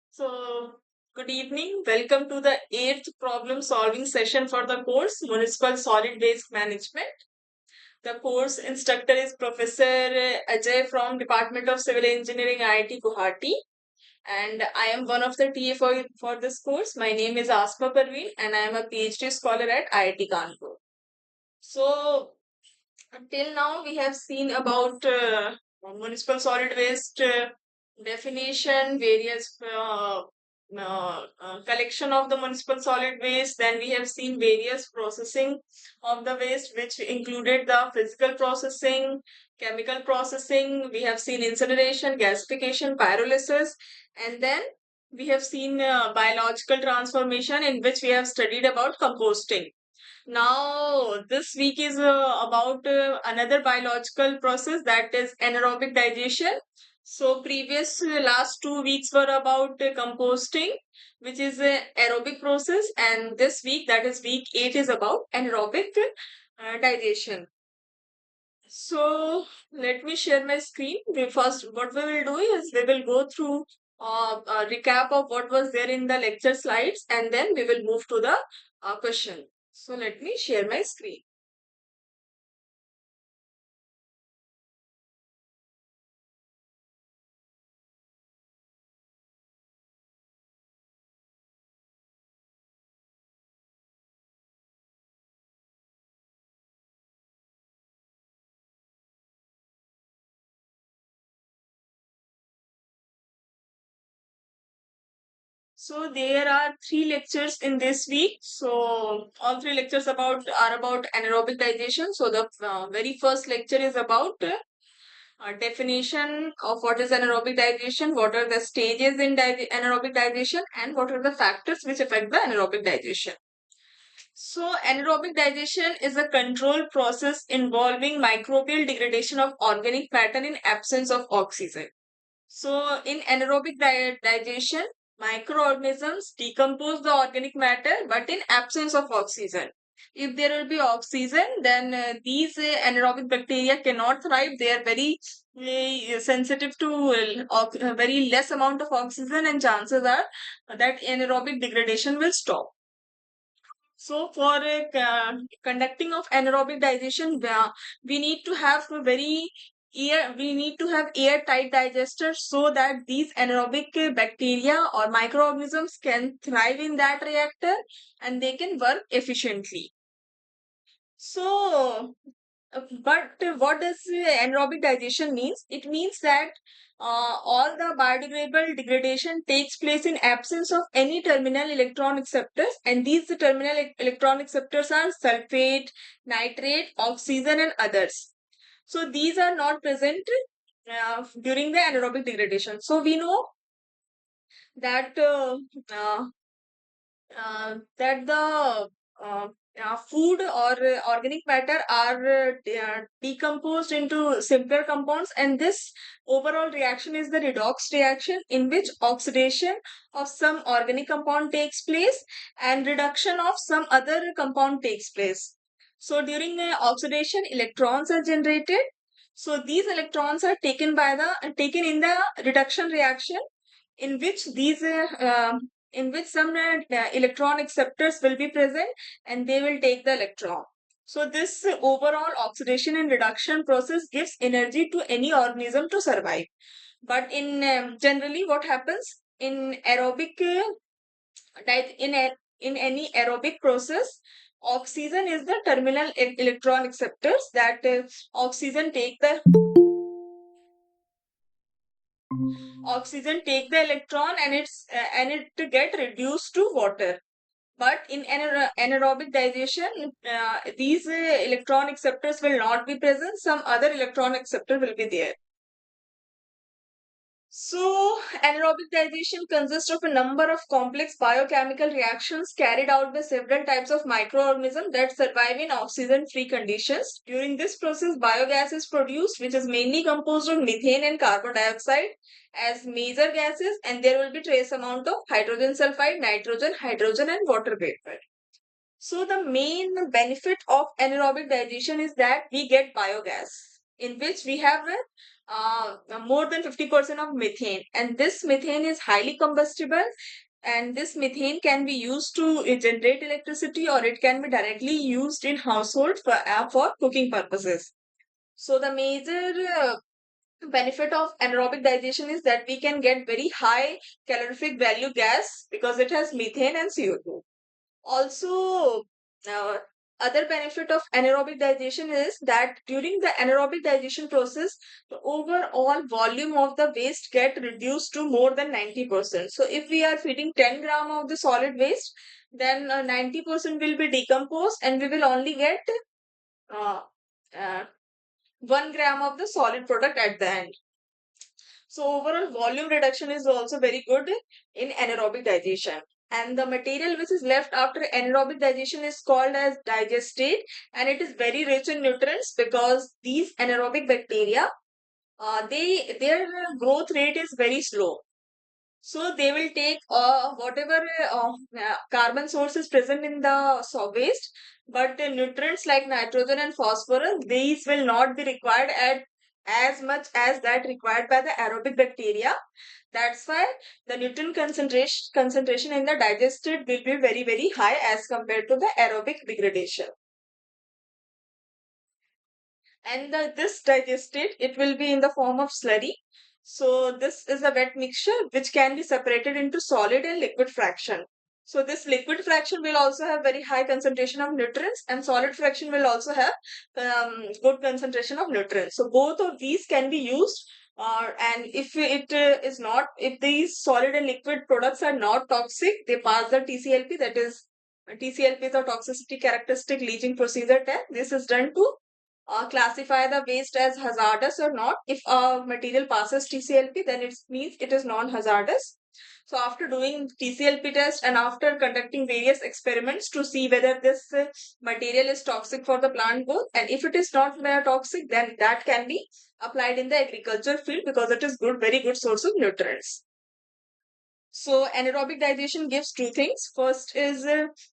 So, good evening. Welcome to the eighth problem solving session for the course Municipal Solid Waste Management. The course instructor is Professor Ajay from Department of Civil Engineering, IIT Guwahati. And I am one of the TA for this course. My name is Asma Parveen and I am a PhD scholar at IIT Kanpur. So, until now, we have seen about municipal solid waste definition, various collection of the municipal solid waste. Then we have seen various processing of the waste, which included the physical processing, chemical processing. We have seen incineration, gasification, pyrolysis, and then we have seen biological transformation, in which we have studied about composting. Now, this week is about another biological process, that is anaerobic digestion. So, previous last 2 weeks were about composting, which is a aerobic process, and this week, that is week 8, is about anaerobic digestion. So, let me share my screen. First, what we will do is we will go through a recap of what was there in the lecture slides, and then we will move to the question. So let me share my screen. So there are three lectures in this week. So all three lectures are about anaerobic digestion. So the very first lecture is about definition of what is anaerobic digestion, what are the stages in anaerobic digestion, and what are the factors which affect the anaerobic digestion. So anaerobic digestion is a controlled process involving microbial degradation of organic matter in absence of oxygen. So, in anaerobic digestion, microorganisms decompose the organic matter but in absence of oxygen. If there will be oxygen, then these anaerobic bacteria cannot thrive. They are very sensitive to very less amount of oxygen, and chances are that anaerobic degradation will stop. So, for conducting of anaerobic digestion, we need to have a very we need to have airtight digesters so that these anaerobic bacteria or microorganisms can thrive in that reactor and they can work efficiently. So, but what does anaerobic digestion means? It means that all the biodegradable degradation takes place in absence of any terminal electron acceptors, and these terminal electron acceptors are sulfate, nitrate, oxygen, and others. So these are not present during the anaerobic degradation. So we know that uh, that the food or organic matter are decomposed into simpler compounds, and this overall reaction is the redox reaction, in which oxidation of some organic compound takes place and reduction of some other compound takes place. So during the oxidation, electrons are generated. So these electrons are taken in the reduction reaction, in which some electron acceptors will be present and they will take the electron. So this overall oxidation and reduction process gives energy to any organism to survive. But in generally what happens in aerobic in any aerobic process, oxygen is the terminal electron acceptors, that oxygen take the electron and it get reduced to water. But in anaerobic digestion, these electron acceptors will not be present. Some other electron acceptor will be there. So, anaerobic digestion consists of a number of complex biochemical reactions carried out by several types of microorganisms that survive in oxygen-free conditions. During this process, biogas is produced, which is mainly composed of methane and carbon dioxide as major gases, and there will be trace amount of hydrogen sulfide, nitrogen, hydrogen, and water vapor. So the main benefit of anaerobic digestion is that we get biogas, in which we have more than 50% of methane, and this methane is highly combustible, and this methane can be used to generate electricity, or it can be directly used in household for cooking purposes. So the major benefit of anaerobic digestion is that we can get very high calorific value gas because it has methane and CO2. Also, uh, other benefit of anaerobic digestion is that during the anaerobic digestion process, the overall volume of the waste get reduced to more than 90%. So if we are feeding 10 gram of the solid waste, then 90% will be decomposed and we will only get uh, uh, 1 gram of the solid product at the end. So overall volume reduction is also very good in anaerobic digestion. And the material which is left after anaerobic digestion is called as digestate, and it is very rich in nutrients because these anaerobic bacteria, their growth rate is very slow. So they will take whatever carbon source is present in the waste, but the nutrients like nitrogen and phosphorus, these will not be required at as much as that required by the aerobic bacteria. That's why the nutrient concentration in the digested will be very high as compared to the aerobic degradation. And this digestate, it will be in the form of slurry. So this is a wet mixture which can be separated into solid and liquid fraction. So this liquid fraction will also have very high concentration of nutrients, and solid fraction will also have good concentration of nutrients. So both of these can be used And if it is not, if these solid and liquid products are not toxic, they pass the TCLP, that is TCLP is a toxicity characteristic leaching procedure test. This is done to classify the waste as hazardous or not. If a material passes TCLP, then it means it is non-hazardous. So after doing TCLP test and after conducting various experiments to see whether this material is toxic for the plant growth, and if it is not toxic, then that can be applied in the agriculture field because it is good, very good source of nutrients. So anaerobic digestion gives two things. First is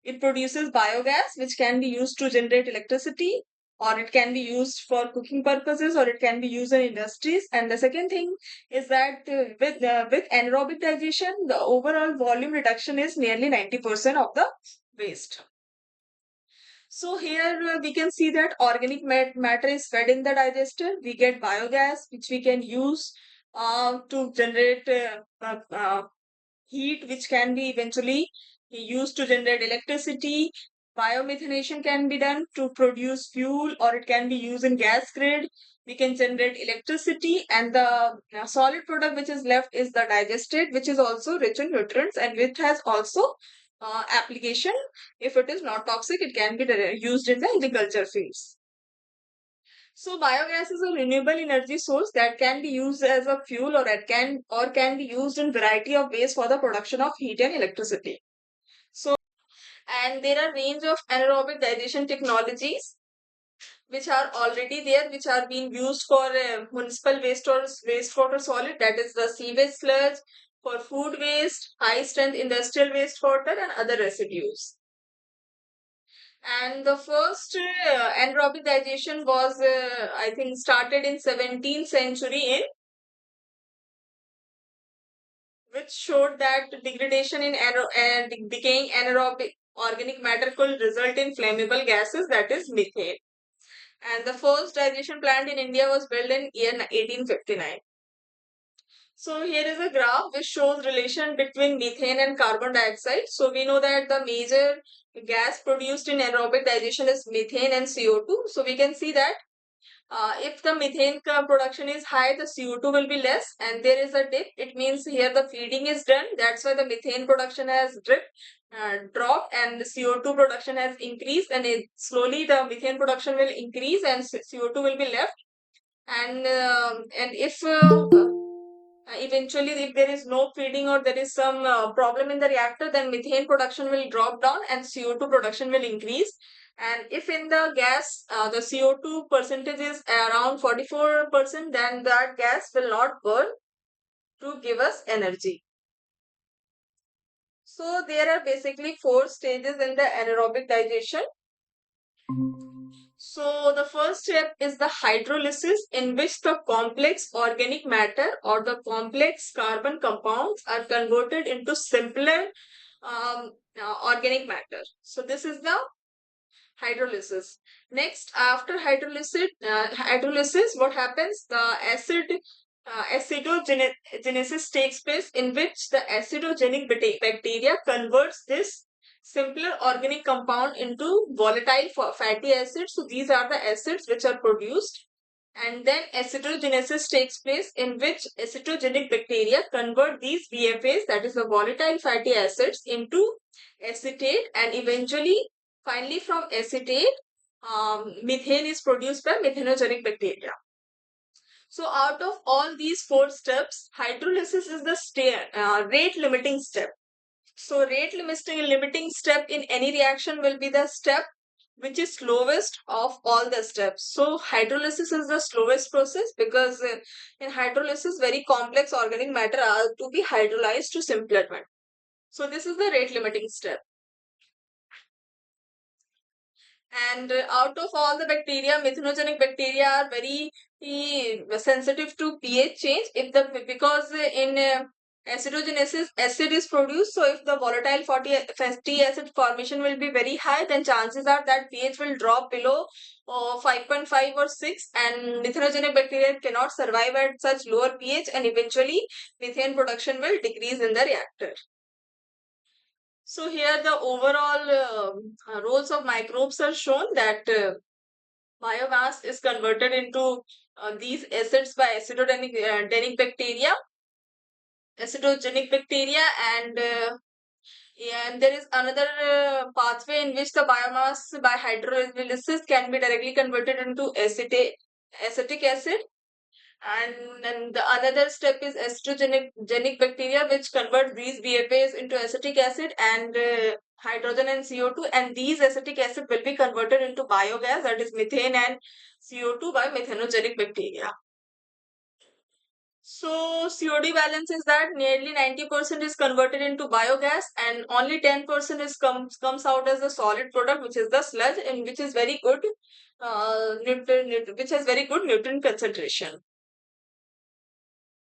it produces biogas, which can be used to generate electricity, or it can be used for cooking purposes, or it can be used in industries. And the second thing is that with anaerobic digestion, the overall volume reduction is nearly 90% of the waste. So here we can see that organic matter is fed in the digester. We get biogas, which we can use to generate heat, which can be eventually used to generate electricity. Biomethanation can be done to produce fuel, or it can be used in gas grid. We can generate electricity, and the solid product which is left is the digestate, which is also rich in nutrients and which has also application. If it is not toxic, it can be used in the agriculture fields. So biogas is a renewable energy source that can be used as a fuel, or it can be used in variety of ways for the production of heat and electricity. So, and there are range of anaerobic digestion technologies which are already there, which are being used for municipal wastewater solid, that is the sewage sludge, for food waste, high strength industrial wastewater, and other residues. And the first anaerobic digestion was, I think, started in 17th century in which showed that degradation in and decaying anaerobic organic matter could result in flammable gases, that is methane. And the first digestion plant in India was built in year 1859. So here is a graph which shows relation between methane and carbon dioxide. So we know that the major gas produced in aerobic digestion is methane and CO2. So we can see that if the methane production is high, the CO2 will be less, and there is a dip. It means here the feeding is done. That's why the methane production has dropped, and the CO2 production has increased. And slowly the methane production will increase, and CO2 will be left. And if eventually if there is no feeding or there is some problem in the reactor, then methane production will drop down and CO2 production will increase. And if in the gas the CO2 percentage is around 44%, then that gas will not burn to give us energy. So there are basically 4 stages in the anaerobic digestion. So the first step is the hydrolysis, in which the complex organic matter or the complex carbon compounds are converted into simpler organic matter. So this is the hydrolysis. Next, after hydrolysis, what happens? The acidogenesis takes place, in which the acidogenic bacteria converts this simpler organic compound into volatile fatty acids. So these are the acids which are produced. And then acidogenesis takes place, in which acetogenic bacteria convert these VFAs, that is the volatile fatty acids, into acetate, and eventually, finally from acetate, methane is produced by methanogenic bacteria. So out of all these 4 steps, hydrolysis is the rate limiting step. So rate limiting step in any reaction will be the step which is slowest of all the steps. So hydrolysis is the slowest process because in hydrolysis very complex organic matter are to be hydrolyzed to simpler one. So this is the rate limiting step. And out of all the bacteria, methanogenic bacteria are very sensitive to pH change. If the because in acidogenesis acid is produced, so if the volatile fatty acid formation will be very high, then chances are that pH will drop below 5.5 or 6, and methanogenic bacteria cannot survive at such lower pH, and eventually methane production will decrease in the reactor. So here the overall roles of microbes are shown, that biomass is converted into these acids by acidogenic bacteria, and there is another pathway in which the biomass by hydrolysis can be directly converted into acetic acid. And then the another step is estrogenic bacteria, which convert these BFAs into acetic acid and hydrogen and CO2. And these acetic acid will be converted into biogas, that is methane and CO2, by methanogenic bacteria. So COD balance is that nearly 90% is converted into biogas and only 10% comes out as a solid product, which is the sludge, and which is very good which has very good nutrient concentration.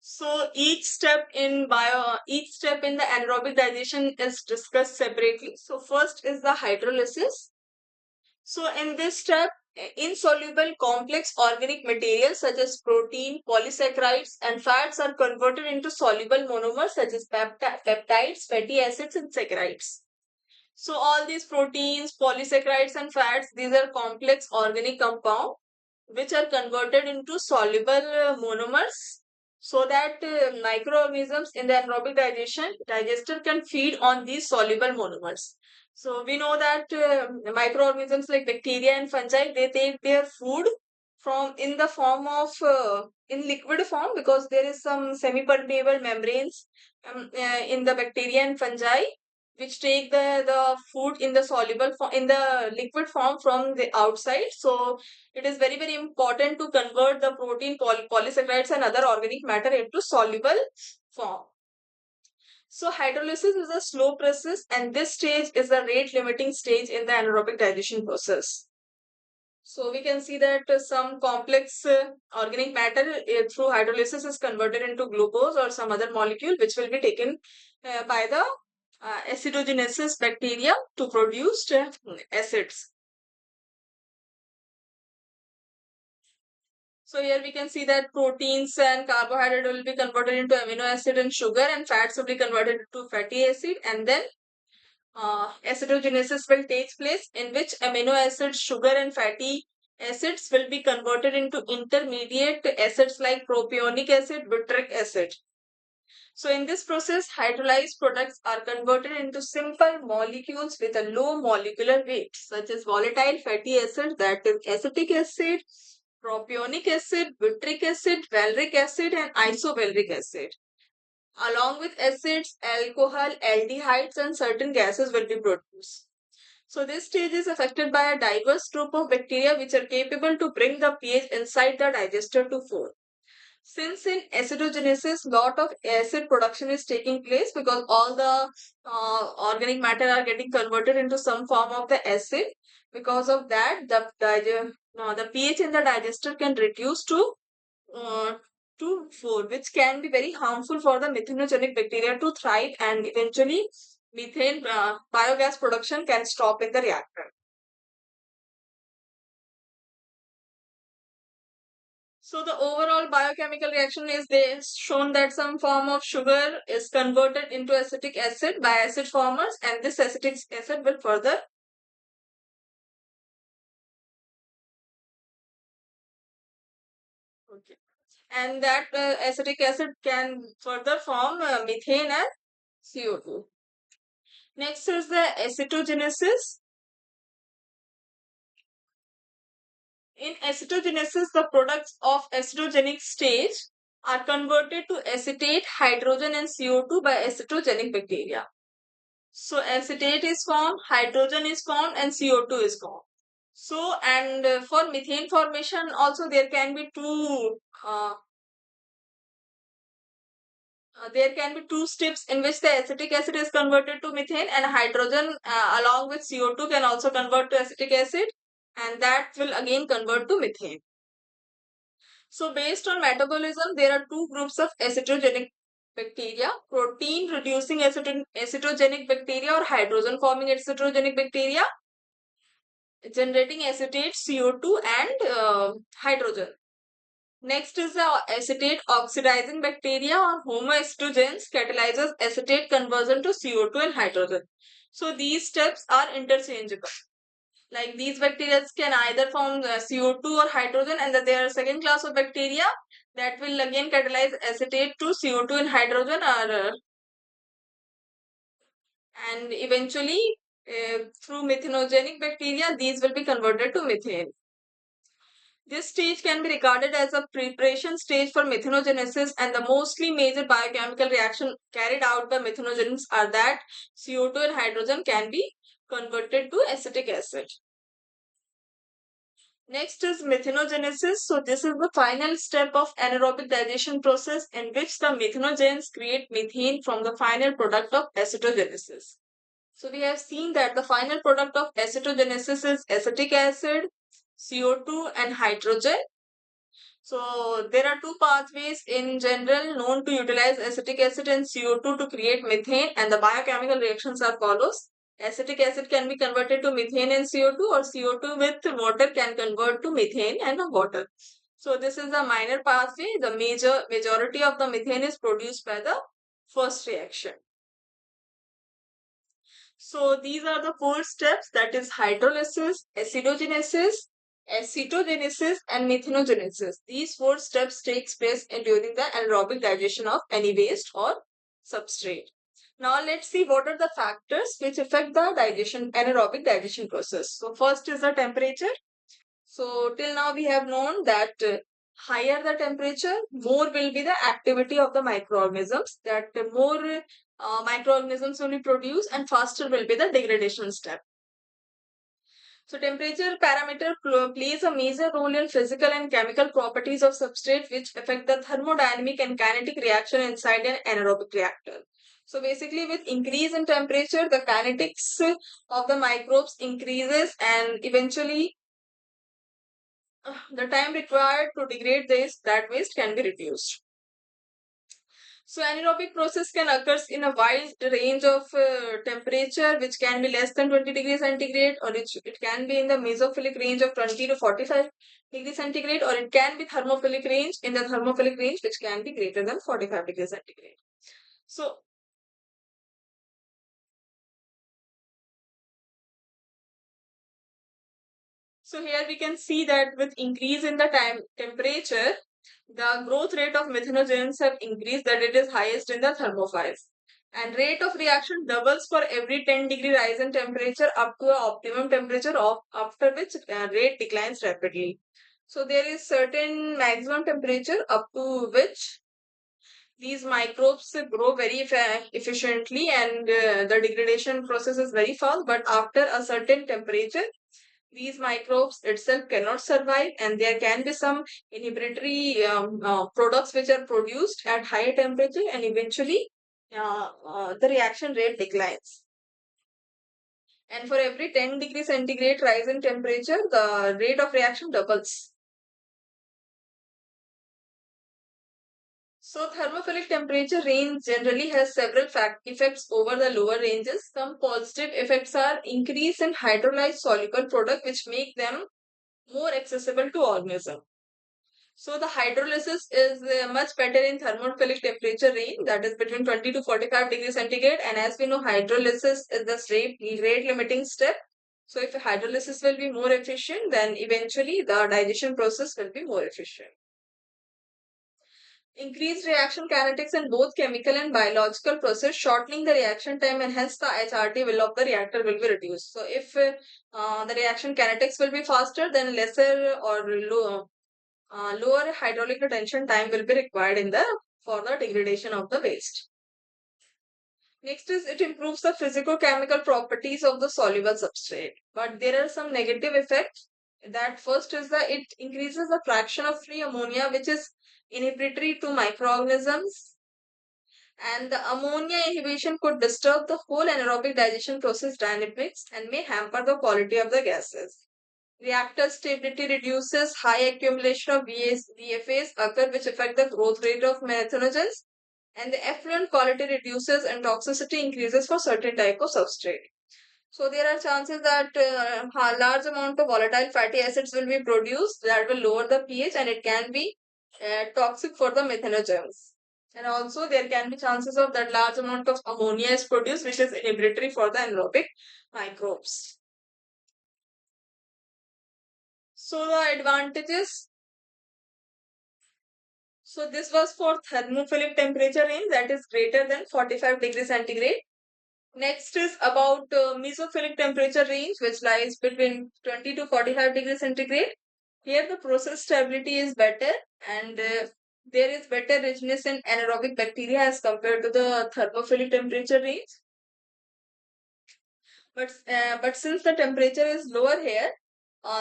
So each step in the anaerobic digestion is discussed separately. So first is the hydrolysis. So in this step, insoluble complex organic materials such as protein, polysaccharides, and fats are converted into soluble monomers such as peptides, fatty acids, and saccharides. So all these proteins, polysaccharides, and fats, these are complex organic compounds which are converted into soluble monomers so that microorganisms in the anaerobic digester can feed on these soluble monomers. So we know that microorganisms like bacteria and fungi, they take their food from in the form of in liquid form, because there is some semi-permeable membranes in the bacteria and fungi which take the food in the in the liquid form from the outside. So it is very, very important to convert the protein, polysaccharides, and other organic matter into soluble form. So hydrolysis is a slow process, and this stage is the rate limiting stage in the anaerobic digestion process. So we can see that some complex organic matter through hydrolysis is converted into glucose or some other molecule, which will be taken by the acidogenesis bacteria to produce acids. So here we can see that proteins and carbohydrate will be converted into amino acid and sugar, and fats will be converted into fatty acid, and then acidogenesis will take place, in which amino acids, sugar, and fatty acids will be converted into intermediate acids like propionic acid, butyric acid. So in this process, hydrolyzed products are converted into simple molecules with a low molecular weight, such as volatile fatty acids, that is acetic acid, propionic acid, butyric acid, valeric acid, and isovaleric acid. Along with acids, alcohol, aldehydes, and certain gases will be produced. So this stage is affected by a diverse group of bacteria which are capable to bring the pH inside the digester to 4. Since in acidogenesis, lot of acid production is taking place because all the organic matter are getting converted into some form of the acid. Because of that, the pH in the digester can reduce uh, to 4, which can be very harmful for the methanogenic bacteria to thrive, and eventually methane biogas production can stop in the reactor. So the overall biochemical reaction is they shown that some form of sugar is converted into acetic acid by acid formers, and this acetic acid will further okay, and that acetic acid can further form methane and CO2. Next is the acetogenesis. In acetogenesis, the products of acetogenic stage are converted to acetate, hydrogen, and CO2 by acetogenic bacteria. So acetate is formed, hydrogen is formed, and CO2 is formed. So, and for methane formation also there can be two steps in which the acetic acid is converted to methane, and hydrogen along with CO2 can also convert to acetic acid, and that will again convert to methane. So based on metabolism, there are two groups of acetogenic bacteria: protein reducing acetogenic bacteria or hydrogen forming acetogenic bacteria generating acetate, CO2, and hydrogen. Next is the acetate oxidizing bacteria or homoacetogens catalyzes acetate conversion to CO2 and hydrogen. So these steps are interchangeable. Like these bacteria can either form CO2 or hydrogen, and that there are second class of bacteria that will again catalyze acetate to CO2 and hydrogen, and eventually through methanogenic bacteria, these will be converted to methane. This stage can be regarded as a preparation stage for methanogenesis, and the mostly major biochemical reaction carried out by methanogens are that CO2 and hydrogen can be converted to acetic acid. Next is methanogenesis. So this is the final step of anaerobic digestion process in which the methanogens create methane from the final product of acetogenesis. So we have seen that the final product of acetogenesis is acetic acid, CO2 and hydrogen. So there are two pathways in general known to utilize acetic acid and CO2 to create methane, and the biochemical reactions are follows. Acetic acid can be converted to methane and CO2, or CO2 with water can convert to methane and water. So this is the minor pathway. The majority of the methane is produced by the first reaction. So these are the four steps, that is hydrolysis, acetogenesis and methanogenesis. These four steps takes place during the anaerobic digestion of any waste or substrate. Now let's see what are the factors which affect the anaerobic digestion process. So first is the temperature. So till now we have known that higher the temperature, more will be the activity of the microorganisms, that more microorganisms will be produced and faster will be the degradation step. So temperature parameter plays a major role in physical and chemical properties of substrate which affect the thermodynamic and kinetic reaction inside an anaerobic reactor. So basically with increase in temperature, the kinetics of the microbes increases, and eventually the time required to degrade that waste can be reduced. So anaerobic process can occur in a wide range of temperature, which can be less than 20 degrees centigrade, or it can be in the mesophilic range of 20 to 45 degrees centigrade, or it can be thermophilic range, in the thermophilic range, which can be greater than 45 degrees centigrade. So here we can see that with increase in the temperature, the growth rate of methanogens have increased, that it is highest in the thermophiles. And rate of reaction doubles for every 10-degree rise in temperature up to an optimum temperature, of after which rate declines rapidly. So there is certain maximum temperature up to which these microbes grow very efficiently, and the degradation process is very fast. But after a certain temperature, these microbes itself cannot survive, and there can be some inhibitory products which are produced at higher temperature, and eventually the reaction rate declines. And for every 10 degrees centigrade rise in temperature, the rate of reaction doubles. So thermophilic temperature range generally has several effects over the lower ranges. Some positive effects are increase in hydrolyzed soluble product, which make them more accessible to organism. So the hydrolysis is much better in thermophilic temperature range, that is between 20 to 45 degrees centigrade. And as we know, hydrolysis is the rate limiting step. So if hydrolysis will be more efficient, then eventually the digestion process will be more efficient. Increased reaction kinetics in both chemical and biological process, shortening the reaction time, and hence the HRT will of the reactor will be reduced. So if the reaction kinetics will be faster, then lesser or lower hydraulic retention time will be required for the degradation of the waste. Next is it improves the physico-chemical properties of the soluble substrate. But there are some negative effects. That first is that it increases the fraction of free ammonia, which is inhibitory to microorganisms. And the ammonia inhibition could disturb the whole anaerobic digestion process dynamics and may hamper the quality of the gases. Reactor stability reduces, high accumulation of VFAs occur which affect the growth rate of methanogens, and the effluent quality reduces and toxicity increases for certain type of substrate. So there are chances that a large amount of volatile fatty acids will be produced that will lower the pH, and it can be toxic for the methanogens. And also there can be chances of that large amount of ammonia is produced, which is inhibitory for the anaerobic microbes. So the advantages. So this was for thermophilic temperature range that is greater than 45 degrees centigrade. Next is about mesophilic temperature range, which lies between 20 to 45 degrees centigrade. Here the process stability is better, and there is better richness in anaerobic bacteria as compared to the thermophilic temperature range. But since the temperature is lower here,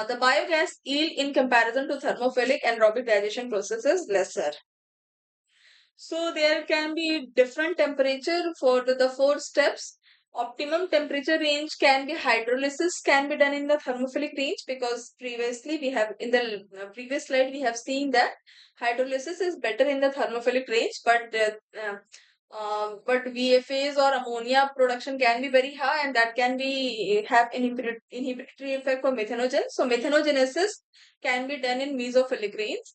the biogas yield in comparison to thermophilic anaerobic digestion process is lesser. So there can be different temperature for the four steps. Optimum temperature range can be hydrolysis can be done in the thermophilic range, because previously we have in the previous slide we have seen that hydrolysis is better in the thermophilic range, but VFAs or ammonia production can be very high, and that can be have inhibitory effect for methanogen. So methanogenesis can be done in mesophilic range,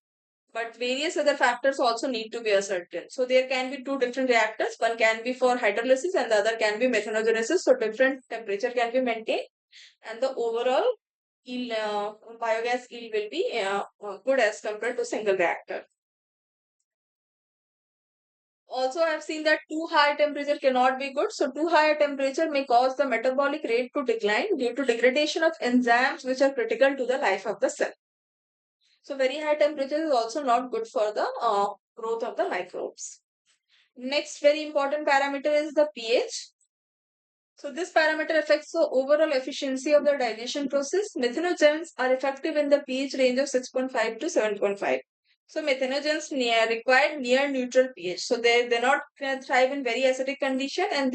but various other factors also need to be ascertained. So there can be two different reactors. One can be for hydrolysis and the other can be methanogenesis. So different temperature can be maintained, and the overall yield, biogas yield will be good as compared to single reactor. Also, I have seen that too high temperature cannot be good. So too high temperature may cause the metabolic rate to decline due to degradation of enzymes which are critical to the life of the cell. So very high temperature is also not good for the growth of the microbes. Next very important parameter is the pH. So this parameter affects the overall efficiency of the digestion process. Methanogens are effective in the pH range of 6.5 to 7.5. So methanogens require near neutral pH. So they not thrive in very acidic condition, and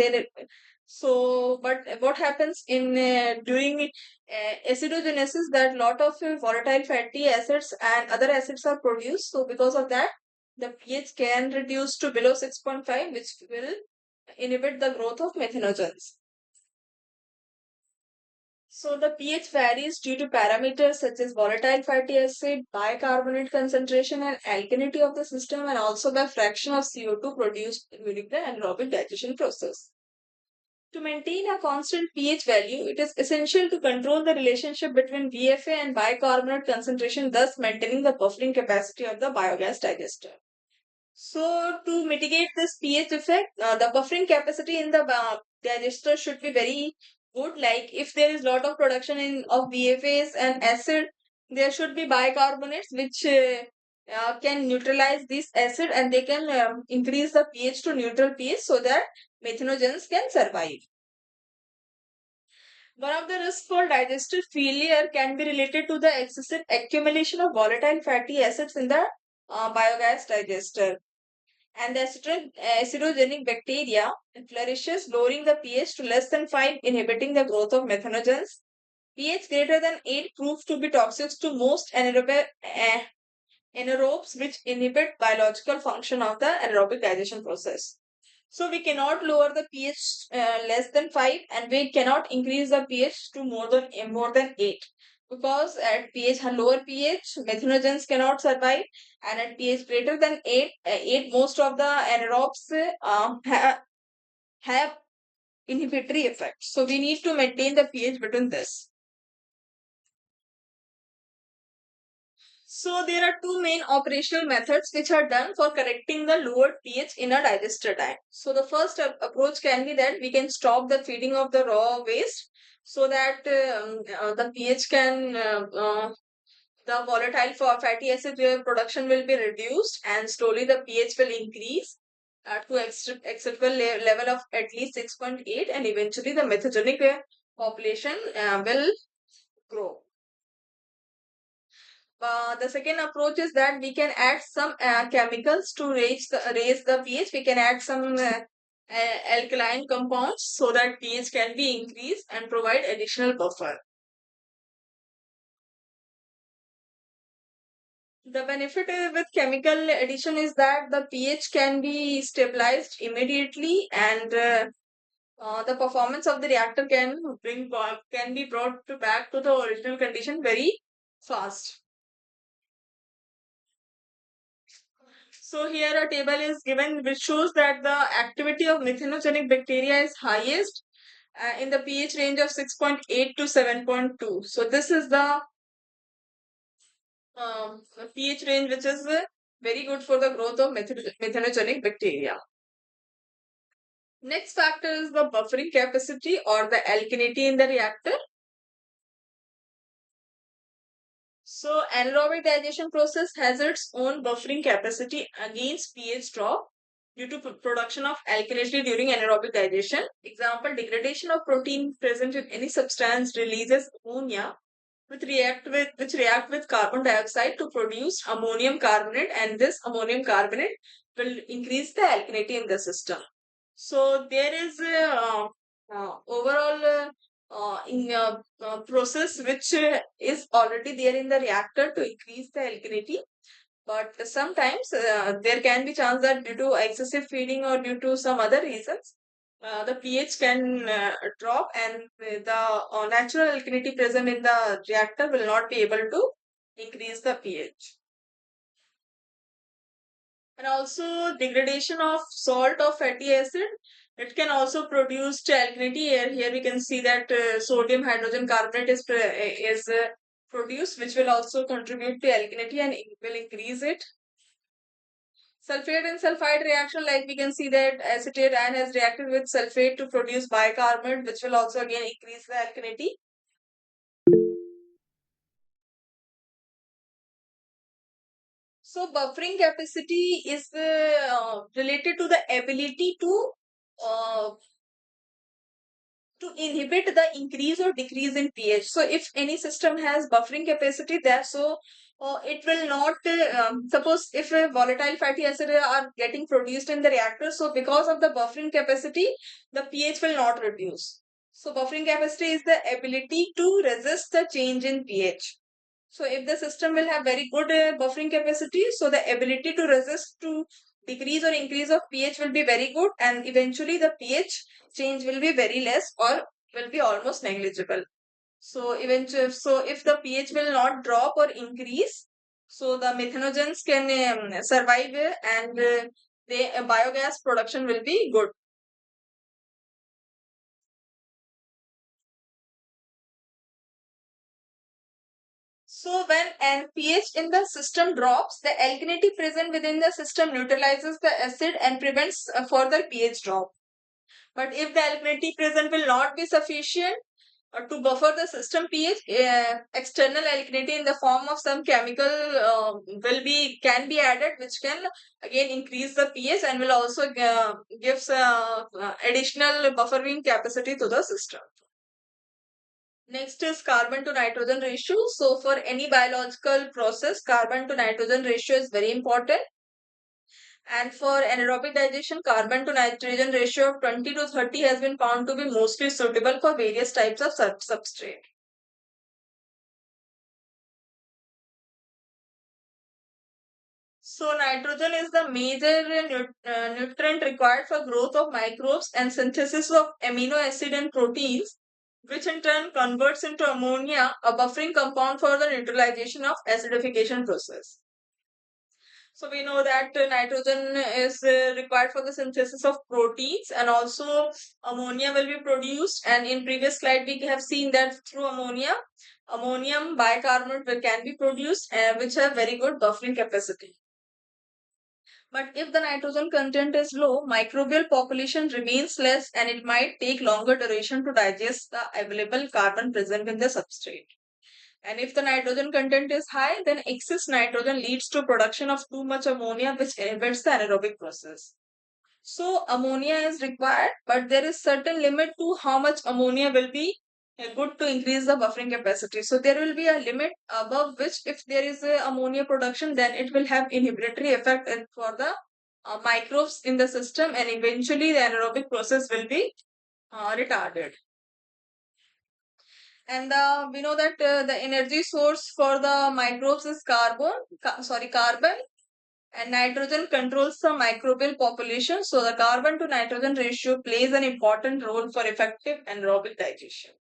but what happens in during acidogenesis, that lot of volatile fatty acids and other acids are produced. So because of that, the pH can reduce to below 6.5, which will inhibit the growth of methanogens. So the pH varies due to parameters such as volatile fatty acid, bicarbonate concentration, and alkalinity of the system, and also the fraction of CO2 produced during the anaerobic digestion process. To maintain a constant pH value, it is essential to control the relationship between VFA and bicarbonate concentration, thus maintaining the buffering capacity of the biogas digester. So to mitigate this pH effect, the buffering capacity in the digester should be very good. Like if there is lot of production of VFAs and acid, there should be bicarbonates which can neutralize this acid, and they can increase the pH to neutral pH so that methanogens can survive. One of the risks for digestive failure can be related to the excessive accumulation of volatile fatty acids in the biogas digester. And the acidogenic bacteria flourishes, lowering the pH to less than 5, inhibiting the growth of methanogens. pH greater than 8 proves to be toxic to most anaerobes, which inhibit biological function of the anaerobic digestion process. So we cannot lower the pH less than 5, and we cannot increase the pH to more than 8, because at lower pH methanogens cannot survive, and at pH greater than 8 most of the anaerobes have inhibitory effects. So we need to maintain the pH between this. So there are two main operational methods which are done for correcting the lowered pH in a digester tank. So the first approach can be that we can stop the feeding of the raw waste, so that the pH can the volatile fatty acid production will be reduced, and slowly the pH will increase to acceptable level of at least 6.8, and eventually the methogenic population will grow. The second approach is that we can add some chemicals to raise the pH. We can add some alkaline compounds so that pH can be increased and provide additional buffer. The benefit with chemical addition is that the pH can be stabilized immediately, and the performance of the reactor can be brought back to the original condition very fast. So here a table is given which shows that the activity of methanogenic bacteria is highest in the pH range of 6.8 to 7.2. So this is the pH range which is very good for the growth of methanogenic bacteria. Next factor is the buffering capacity or the alkalinity in the reactor. So anaerobic digestion process has its own buffering capacity against pH drop due to production of alkalinity during anaerobic digestion. Example, degradation of protein present in any substance releases ammonia which react with carbon dioxide to produce ammonium carbonate, and this ammonium carbonate will increase the alkalinity in the system. So there is a overall process which is already there in the reactor to increase the alkalinity. But sometimes there can be chance that due to excessive feeding or due to some other reasons, the pH can drop, and the natural alkalinity present in the reactor will not be able to increase the pH. And also degradation of salt or fatty acid. It can also produce alkalinity. Here we can see that sodium hydrogen carbonate is produced, which will also contribute to alkalinity and will increase it. Sulfate and sulfide reaction, like we can see that acetate ion has reacted with sulfate to produce bicarbonate, which will also again increase the alkalinity. So buffering capacity is related to the ability uh, to inhibit the increase or decrease in pH. So if any system has buffering capacity there, so it will not, suppose if a volatile fatty acid are getting produced in the reactor, so because of the buffering capacity, the pH will not reduce. So buffering capacity is the ability to resist the change in pH. So if the system will have very good buffering capacity, so the ability to resist to decrease or increase of pH will be very good, and eventually the pH change will be very less or will be almost negligible. So eventually, so if the pH will not drop or increase, so the methanogens can survive and the biogas production will be good. So when pH in the system drops, the alkalinity present within the system neutralizes the acid and prevents further pH drop. But if the alkalinity present will not be sufficient to buffer the system pH, external alkalinity in the form of some chemical can be added, which can again increase the pH and will also gives additional buffering capacity to the system. Next is carbon to nitrogen ratio. So for any biological process, carbon to nitrogen ratio is very important. And for anaerobic digestion, carbon to nitrogen ratio of 20 to 30 has been found to be mostly suitable for various types of substrate. So nitrogen is the major nutrient required for growth of microbes and synthesis of amino acid and proteins, which in turn converts into ammonia, a buffering compound for the neutralization of acidification process. So we know that nitrogen is required for the synthesis of proteins, and also ammonia will be produced. And in previous slide we have seen that through ammonia, ammonium bicarbonate can be produced, which have very good buffering capacity. But if the nitrogen content is low, microbial population remains less, and it might take longer duration to digest the available carbon present in the substrate. And if the nitrogen content is high, then excess nitrogen leads to production of too much ammonia, which inhibits the anaerobic process. So ammonia is required, but there is certain limit to how much ammonia will be good to increase the buffering capacity. So there will be a limit above which, if there is a ammonia production, then it will have inhibitory effect for the microbes in the system, and eventually the anaerobic process will be retarded. And we know that the energy source for the microbes is carbon, and nitrogen controls the microbial population. So the carbon to nitrogen ratio plays an important role for effective anaerobic digestion.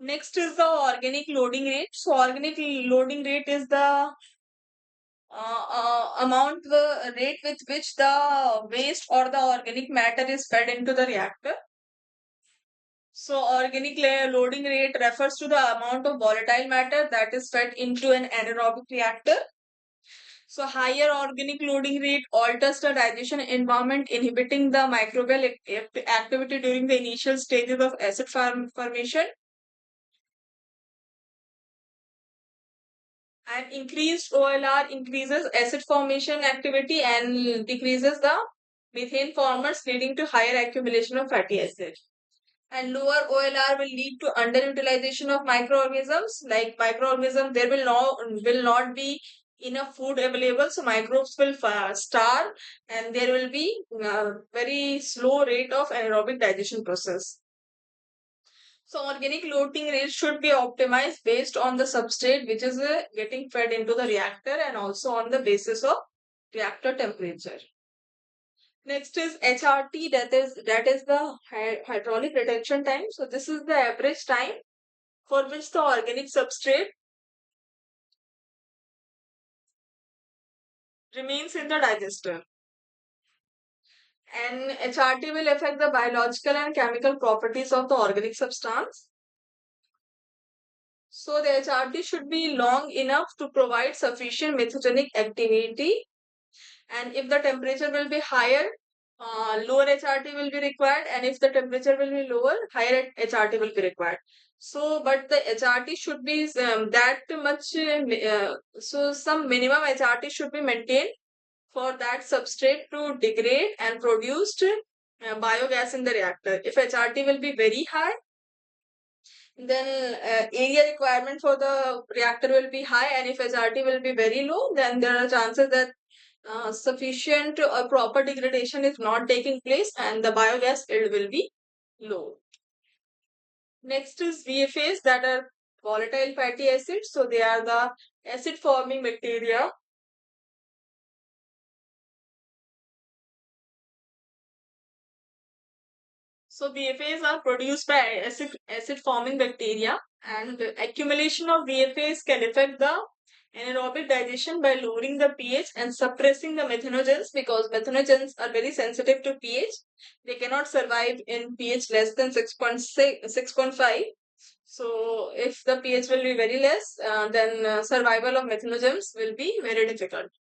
Next is the organic loading rate. So organic loading rate is the the rate with which the waste or the organic matter is fed into the reactor. So organic loading rate refers to the amount of volatile matter that is fed into an anaerobic reactor. So higher organic loading rate alters the digestion environment, inhibiting the microbial activity during the initial stages of acid formation. And increased OLR increases acid formation activity and decreases the methane formers, leading to higher accumulation of fatty acids. And lower OLR will lead to underutilization of microorganisms. Like microorganisms, there will not be enough food available, so microbes will starve, and there will be very slow rate of anaerobic digestion process. So organic loading rate should be optimized based on the substrate which is getting fed into the reactor and also on the basis of reactor temperature. Next is HRT, that is the hydraulic retention time. So this is the average time for which the organic substrate remains in the digester. And HRT will affect the biological and chemical properties of the organic substance. So the HRT should be long enough to provide sufficient methogenic activity, and if the temperature will be higher, lower HRT will be required, and if the temperature will be lower, higher HRT will be required. So but the HRT should be that much, so some minimum HRT should be maintained for that substrate to degrade and produce biogas in the reactor. If HRT will be very high, then area requirement for the reactor will be high, and if HRT will be very low, then there are chances that sufficient proper degradation is not taking place and the biogas yield will be low. Next is VFAs, that are volatile fatty acids. So they are the acid forming bacteria. So VFAs are produced by acid forming bacteria, and the accumulation of VFAs can affect the anaerobic digestion by lowering the pH and suppressing the methanogens, because methanogens are very sensitive to pH. They cannot survive in pH less than 6.5. So if the pH will be very less, then survival of methanogens will be very difficult.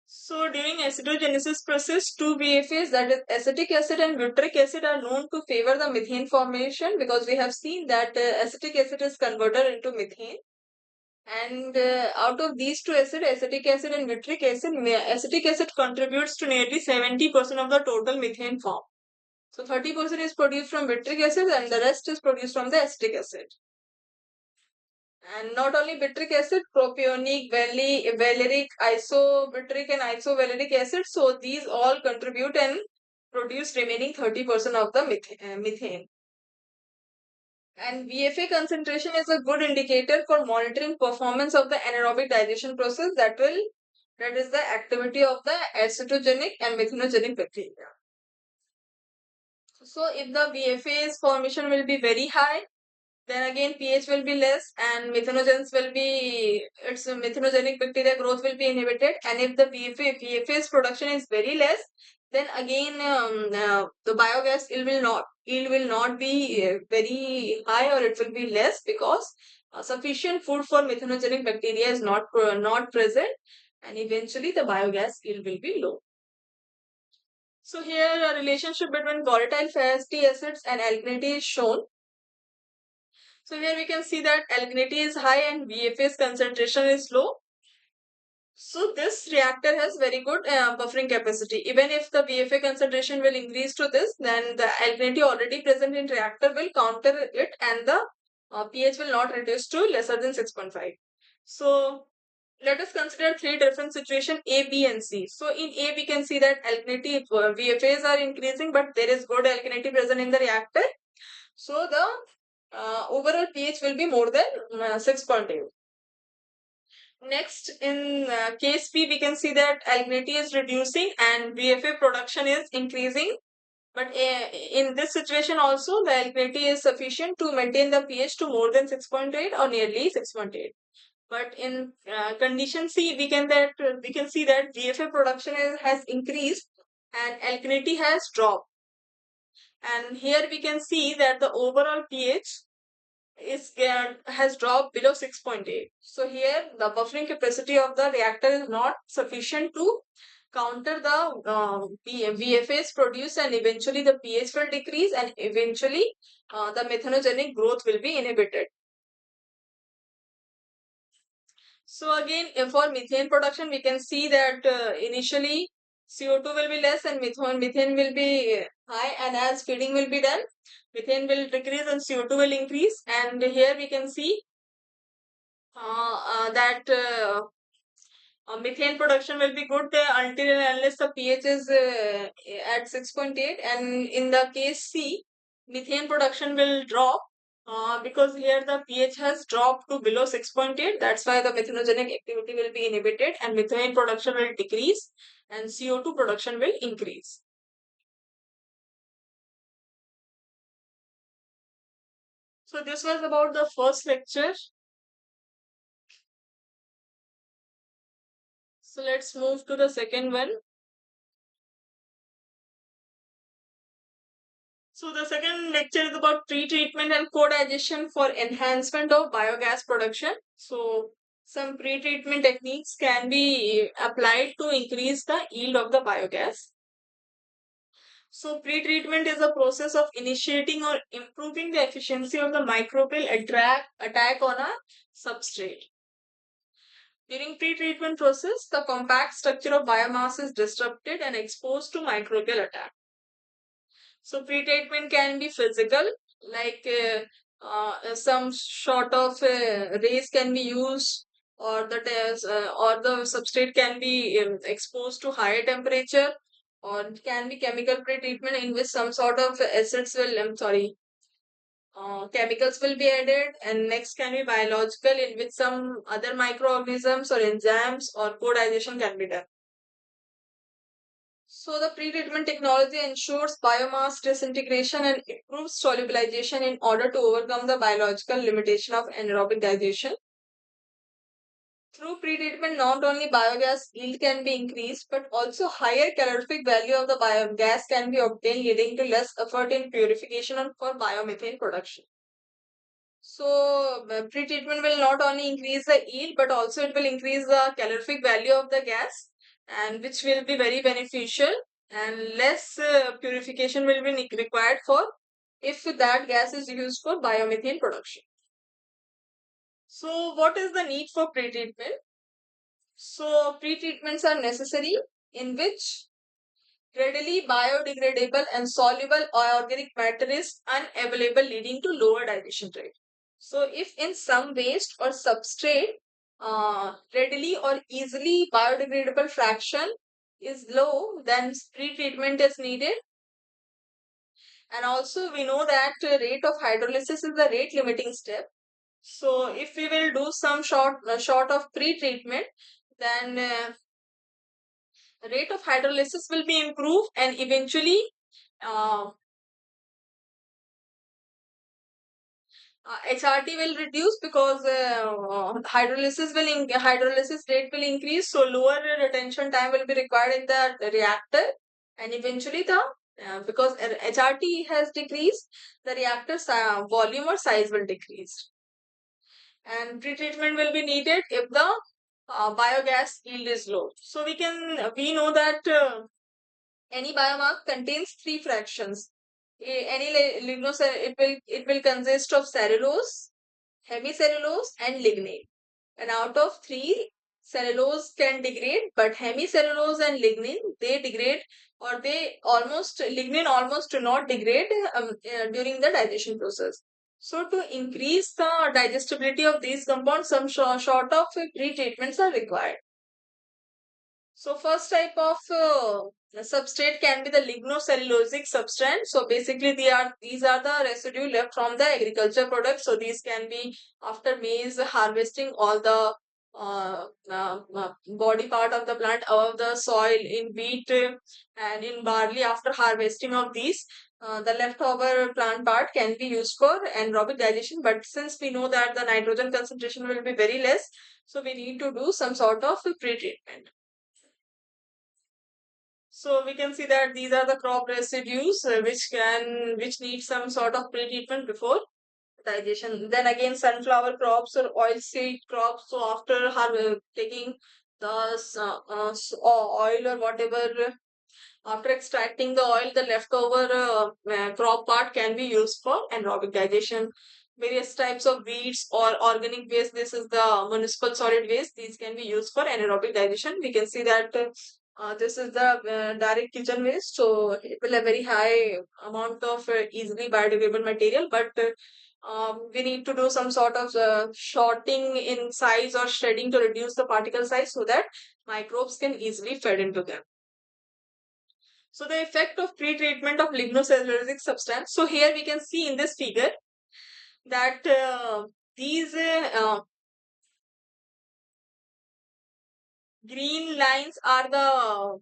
So during acidogenesis process, two VFAs, that is acetic acid and butyric acid, are known to favor the methane formation, because we have seen that acetic acid is converted into methane. And out of these two acids, acetic acid and butyric acid, acetic acid contributes to nearly 70% of the total methane form. So 30% is produced from butyric acid and the rest is produced from the acetic acid. And not only butyric acid, propionic, valeric, isobutyric and isovaleric acid. So these all contribute and produce remaining 30% of the methane. And VFA concentration is a good indicator for monitoring performance of the anaerobic digestion process, that is the activity of the acetogenic and methanogenic bacteria. So if the VFA's formation will be very high, then again pH will be less and methanogens will be, its methanogenic bacteria growth will be inhibited. And if the VFA's production is very less, then again the biogas yield will not be very high, or it will be less, because sufficient food for methanogenic bacteria is not present, and eventually the biogas yield will be low. So here a relationship between volatile fatty acids and alkalinity is shown. So here we can see that alkalinity is high and VFA's concentration is low. So this reactor has very good buffering capacity. Even if the VFA concentration will increase to this, then the alkalinity already present in reactor will counter it, and the pH will not reduce to lesser than 6.5. So let us consider three different situations, A, B and C. So in A we can see that alkalinity, VFAs are increasing, but there is good alkalinity present in the reactor. So the overall pH will be more than 6.8. Next, in case B, we can see that alkalinity is reducing and VFA production is increasing. But in this situation also, the alkalinity is sufficient to maintain the pH to more than 6.8 or nearly 6.8. But in condition C, we can see that VFA production has increased and alkalinity has dropped. And here we can see that the overall pH has dropped below 6.8. So here the buffering capacity of the reactor is not sufficient to counter the VFAs produced, and eventually the pH will decrease, and eventually the methanogenic growth will be inhibited. So again, for methane production, we can see that initially CO2 will be less and methane will be high, and as feeding will be done, methane will decrease and CO2 will increase. And here we can see that methane production will be good until and unless the pH is at 6.8, and in the case C, methane production will drop because here the pH has dropped to below 6.8. That's why the methanogenic activity will be inhibited and methane production will decrease and CO2 production will increase. So this was about the first lecture. So let's move to the second one. So the second lecture is about pre-treatment and co-digestion for enhancement of biogas production. So some pre-treatment techniques can be applied to increase the yield of the biogas. So pre-treatment is a process of initiating or improving the efficiency of the microbial attack on a substrate. During pre-treatment process, the compact structure of biomass is disrupted and exposed to microbial attack. So pre-treatment can be physical, like some sort of rays can be used, or or the substrate can be exposed to higher temperature, or it can be chemical pre-treatment in which some sort of acids will, chemicals will be added, and next can be biological in which some other microorganisms or enzymes or co-digestion can be done. So the pre-treatment technology ensures biomass disintegration and improves solubilization in order to overcome the biological limitation of anaerobic digestion. Through pre-treatment, not only biogas yield can be increased, but also higher calorific value of the biogas can be obtained, leading to less effort in purification and for biomethane production. So pre-treatment will not only increase the yield, but also it will increase the calorific value of the gas, and which will be very beneficial, and less purification will be required for if that gas is used for biomethane production. So what is the need for pre-treatment? So pre-treatments are necessary in which readily biodegradable and soluble organic matter is unavailable, leading to lower digestion rate. So if in some waste or substrate readily or easily biodegradable fraction is low, then pre-treatment is needed. And also we know that rate of hydrolysis is the rate limiting step. So if we will do some short of pre-treatment, then rate of hydrolysis will be improved, and eventually uh, HRT will reduce because hydrolysis rate will increase, so lower retention time will be required in the reactor, and eventually the because HRT has decreased, the reactor volume or size will decrease, and pretreatment will be needed if the biogas yield is low. So we know that any biomass contains three fractions. Any it will consist of cellulose, hemicellulose, and lignin. And out of three, cellulose can degrade, but hemicellulose and lignin they degrade, or they almost lignin almost do not degrade during the digestion process. So to increase the digestibility of these compounds, some sort of pre-treatments are required. So first type of substrate can be the lignocellulosic substrate. So basically these are the residue left from the agriculture products. So these can be after maize harvesting all the body part of the plant above the soil, in wheat and in barley. After harvesting of these, the leftover plant part can be used for anaerobic digestion. But since we know that the nitrogen concentration will be very less, so we need to do some sort of pre-treatment. So we can see that these are the crop residues which need some sort of pre-treatment before digestion. Then again, sunflower crops or oilseed crops. So after taking the oil or whatever, after extracting the oil, the leftover crop part can be used for anaerobic digestion. Various types of weeds or organic waste. This is the municipal solid waste. These can be used for anaerobic digestion. We can see that this is the direct kitchen waste. So it will have very high amount of easily biodegradable material, but we need to do some sort of shorting in size or shredding to reduce the particle size so that microbes can easily fed into them. So the effect of pre-treatment of lignocellulosic substance. So here we can see in this figure that these green lines are the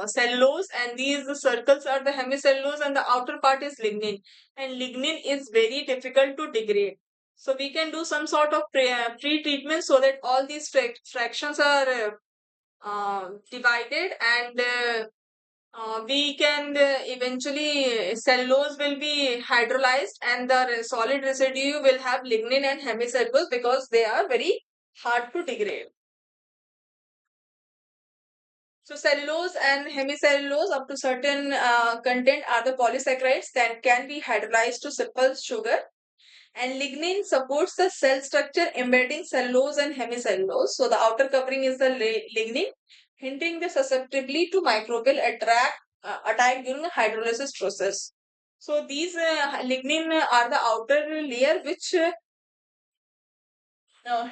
cellulose, and these circles are the hemicellulose, and the outer part is lignin. And lignin is very difficult to degrade. So we can do some sort of pre-treatment so that all these fractions are divided, and we can eventually cellulose will be hydrolyzed, and the solid residue will have lignin and hemicellulose because they are very hard to degrade. So cellulose and hemicellulose up to certain content are the polysaccharides that can be hydrolyzed to simple sugar. And lignin supports the cell structure embedding cellulose and hemicellulose. So the outer covering is the lignin, hindering the susceptibility to microbial attack during the hydrolysis process. So these lignin are the outer layer which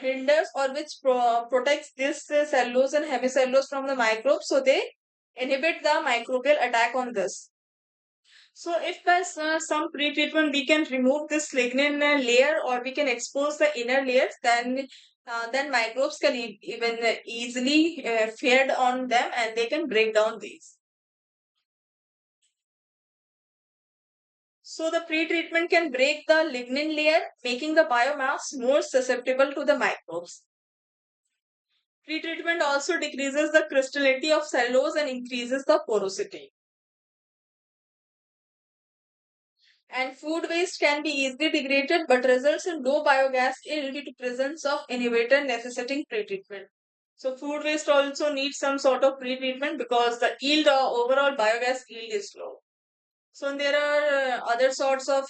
hinders or which protects this cellulose and hemicellulose from the microbes. So they inhibit the microbial attack on this. So if by some pre-treatment we can remove this lignin layer or we can expose the inner layers, then microbes can even easily feed on them and they can break down these. So the pre-treatment can break the lignin layer, making the biomass more susceptible to the microbes. Pre-treatment also decreases the crystallinity of cellulose and increases the porosity. And food waste can be easily degraded but results in low biogas yield due to presence of inhibitor necessitating pre-treatment. So food waste also needs some sort of pre-treatment because the yield or overall biogas yield is low. So there are other sorts of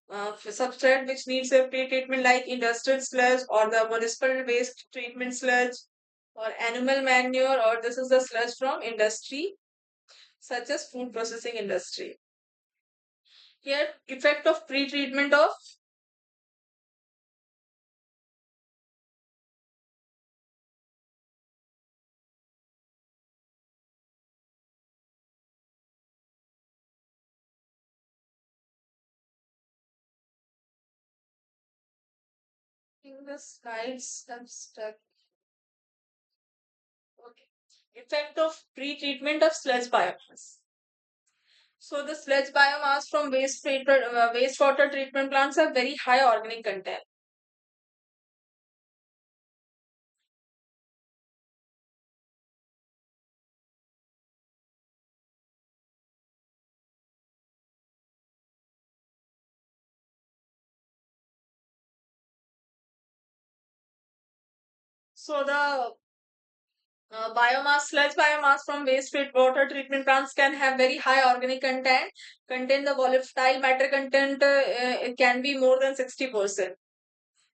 substrate which needs a pre-treatment like industrial sludge or the municipal waste treatment sludge or animal manure, or this is the sludge from industry such as food processing industry. Here, effect of pre-treatment of in the slides I'm stuck. Okay. Effect of pre-treatment of sludge biomass. So the sludge biomass from wastewater treatment plants have very high organic content. So the sludge biomass from wastewater treatment plants can have very high organic content. Contain the volatile matter content it can be more than 60%.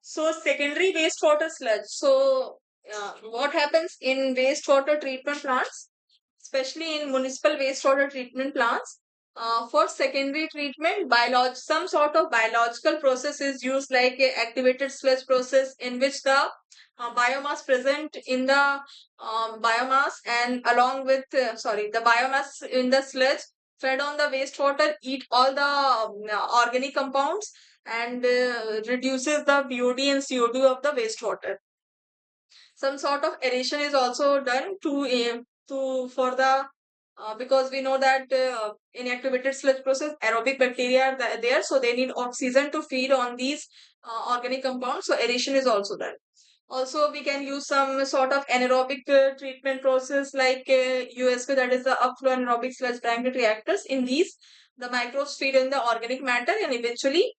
So secondary wastewater sludge. So what happens in wastewater treatment plants, especially in municipal wastewater treatment plants? For secondary treatment, some sort of biological process is used, like a activated sludge process, in which the biomass present in the biomass and along with the biomass in the sludge fed on the wastewater eat all the organic compounds and reduces the BOD and COD of the wastewater. Some sort of aeration is also done to for the because we know that in activated sludge process aerobic bacteria are there, so they need oxygen to feed on these organic compounds, so aeration is also done. Also, we can use some sort of anaerobic treatment process like USP, that is the upflow anaerobic sludge bracket reactors. In these, the microbes feed in the organic matter, and eventually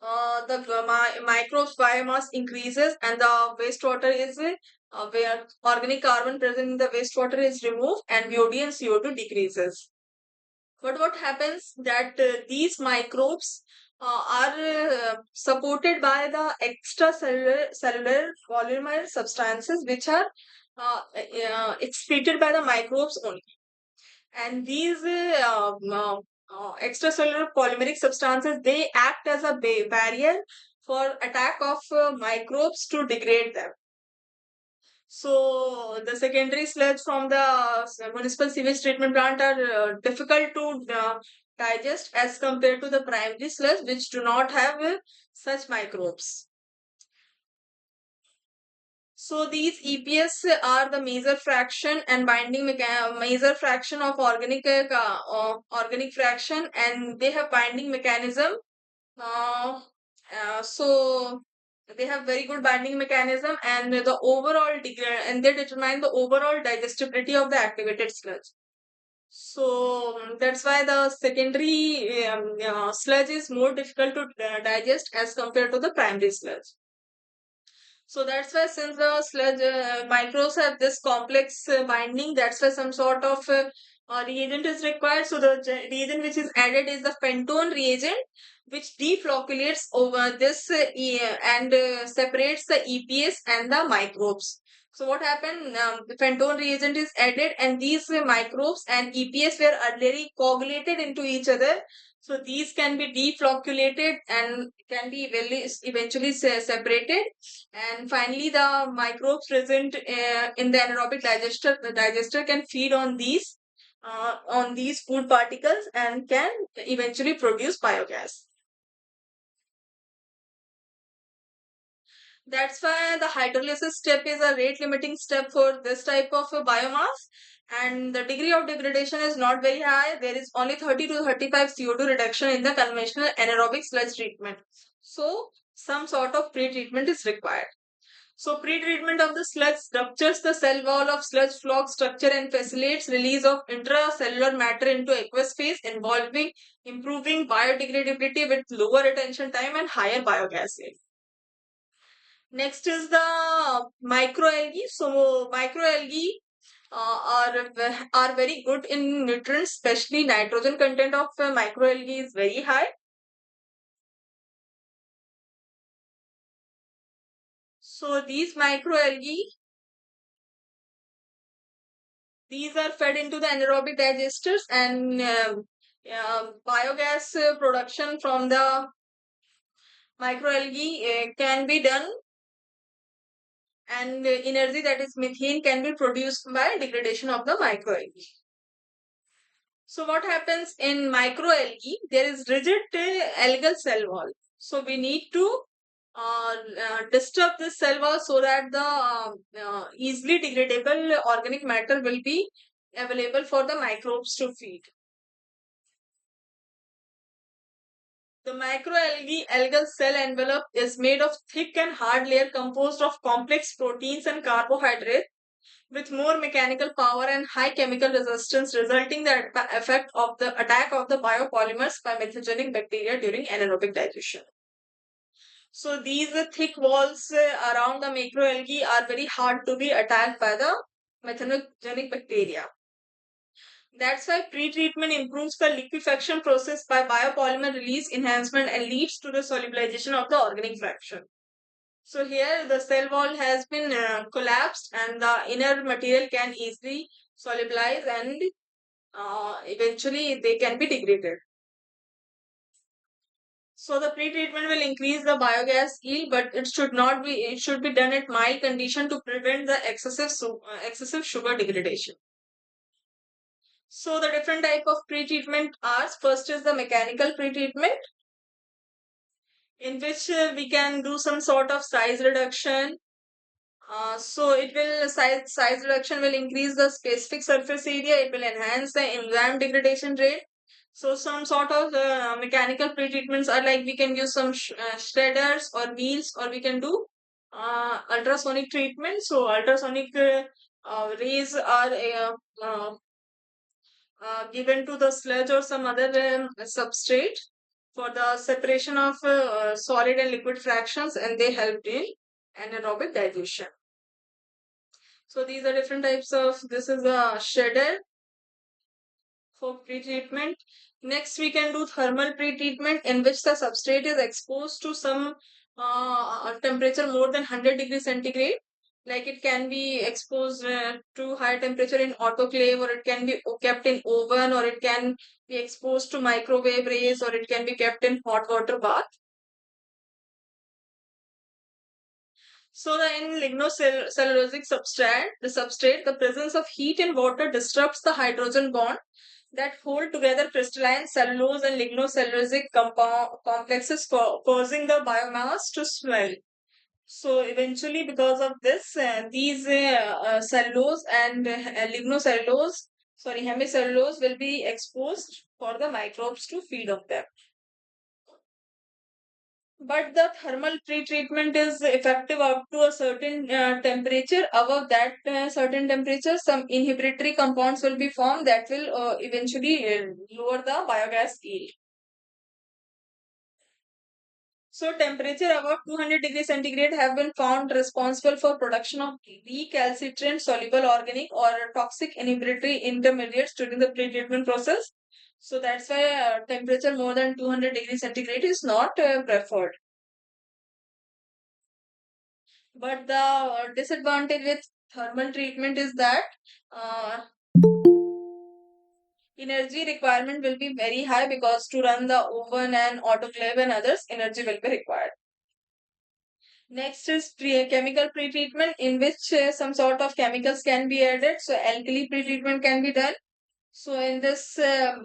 the microbes biomass increases, and the wastewater is where organic carbon present in the wastewater is removed, and VOD and CO2 decreases. But what happens that these microbes are supported by the extracellular cellular polymer substances which are excreted by the microbes only. And these extracellular polymeric substances, they act as a barrier for attack of microbes to degrade them. So the secondary sludge from the municipal sewage treatment plant are difficult to digest as compared to the primary sludge, which do not have such microbes. So these EPS are the major fraction and binding major fraction of organic fraction, and they have binding mechanism. So they have very good binding mechanism, and the overall and they determine the overall digestibility of the activated sludge. So that's why the secondary sludge is more difficult to digest as compared to the primary sludge. So that's why, since the sludge microbes have this complex binding, that's why some sort of reagent is required. So the reagent which is added is the pentone reagent, which deflocculates over this and separates the EPS and the microbes. So what happened? The pentone reagent is added, and these microbes and EPS were already coagulated into each other. So these can be deflocculated and can be eventually separated, and finally the microbes present in the anaerobic digester, the digester can feed on these food particles and can eventually produce biogas. That's why the hydrolysis step is a rate limiting step for this type of biomass, and the degree of degradation is not very high. There is only 30 to 35 CO2 reduction in the conventional anaerobic sludge treatment. So some sort of pre-treatment is required. So pre-treatment of the sludge structures the cell wall of sludge flock structure and facilitates release of intracellular matter into aqueous phase, involving improving biodegradability with lower retention time and higher biogas yield. Next is the microalgae. So microalgae are very good in nutrients, especially nitrogen content of microalgae is very high. So these microalgae, these are fed into the anaerobic digesters, and biogas production from the microalgae can be done, and energy, that is methane, can be produced by degradation of the microalgae. So what happens in microalgae? There is rigid algal cell wall. So we need to disturb this cell wall so that the easily degradable organic matter will be available for the microbes to feed. The microalgae algal cell envelope is made of thick and hard layer composed of complex proteins and carbohydrates with more mechanical power and high chemical resistance, resulting the effect of the attack of the biopolymers by methanogen bacteria during anaerobic digestion. So these thick walls around the macroalgae are very hard to be attacked by the methanogenic bacteria. That's why pre-treatment improves the liquefaction process by biopolymer release enhancement and leads to the solubilization of the organic fraction. So here the cell wall has been collapsed, and the inner material can easily solubilize, and eventually they can be degraded. So the pre-treatment will increase the biogas yield, but it should not be. It should be done at mild condition to prevent the excessive sugar degradation. So the different type of pre-treatment are: first is the mechanical pre-treatment, in which we can do some sort of size reduction. So it will size reduction will increase the specific surface area. It will enhance the enzyme degradation rate. So some sort of mechanical pre-treatments are like we can use some shredders or meals, or we can do ultrasonic treatment. So ultrasonic rays are given to the sludge or some other substrate for the separation of solid and liquid fractions, and they helped in anaerobic digestion. So these are different types of, this is a shredder for pre-treatment. Next, we can do thermal pre-treatment, in which the substrate is exposed to some temperature more than 100 degrees centigrade. Like it can be exposed to high temperature in autoclave, or it can be kept in oven, or it can be exposed to microwave rays, or it can be kept in hot water bath. So in lignocellulosic substrate, the presence of heat in water disrupts the hydrogen bond that hold together crystalline cellulose and lignocellulosic complexes, causing the biomass to swell. So eventually, because of this, these cellulose and lignocellulose, sorry, hemicellulose will be exposed for the microbes to feed on them. But the thermal pre-treatment is effective up to a certain temperature. Above that certain temperature, some inhibitory compounds will be formed that will eventually lower the biogas yield. So temperature above 200 degrees centigrade have been found responsible for production of recalcitrant soluble organic or toxic inhibitory intermediates during the pre-treatment process. So that's why temperature more than 200 degrees centigrade is not preferred. But the disadvantage with thermal treatment is that uh, energy requirement will be very high, because to run the oven and autoclave and others, energy will be required. Next is chemical pre-treatment, in which some sort of chemicals can be added. So alkali pre-treatment can be done. So in this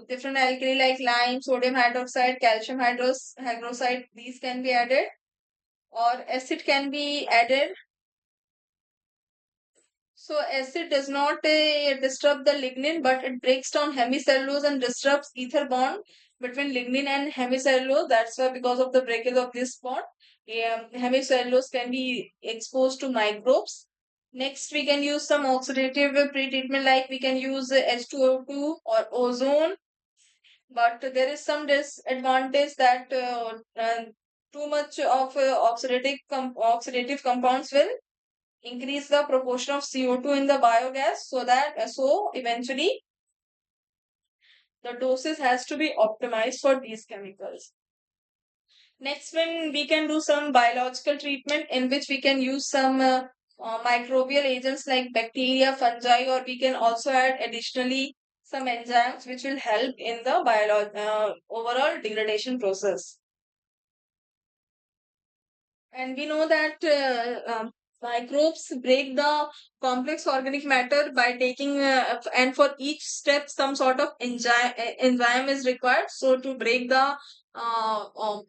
different alkali like lime, sodium hydroxide, calcium hydroxide, these can be added, or acid can be added. So acid does not disrupt the lignin, but it breaks down hemicellulose and disrupts ether bond between lignin and hemicellulose. That's why, because of the breakage of this bond, hemicellulose can be exposed to microbes. Next, we can use some oxidative pre-treatment, like we can use H2O2 or ozone. But there is some disadvantage that too much of oxidative compounds will increase the proportion of CO2 in the biogas, so that so eventually the doses has to be optimized for these chemicals. Next, when we can do some biological treatment, in which we can use some microbial agents like bacteria, fungi, or we can also add additionally some enzymes which will help in the overall degradation process. And we know that microbes break the complex organic matter by taking, and for each step, some sort of enzyme is required. So, to break the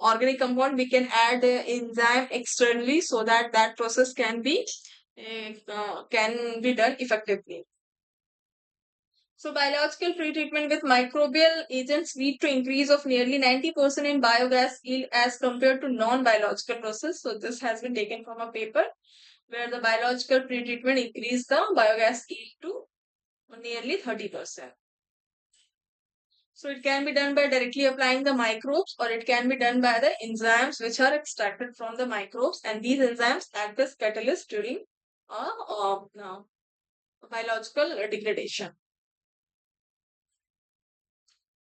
organic compound, we can add enzyme externally, so that that process can be done effectively. So biological pre-treatment with microbial agents lead to increase of nearly 90% in biogas yield as compared to non-biological process. So this has been taken from a paper where the biological pre-treatment increased the biogas yield to nearly 30%. So it can be done by directly applying the microbes, or it can be done by the enzymes which are extracted from the microbes, and these enzymes act as catalysts during biological degradation.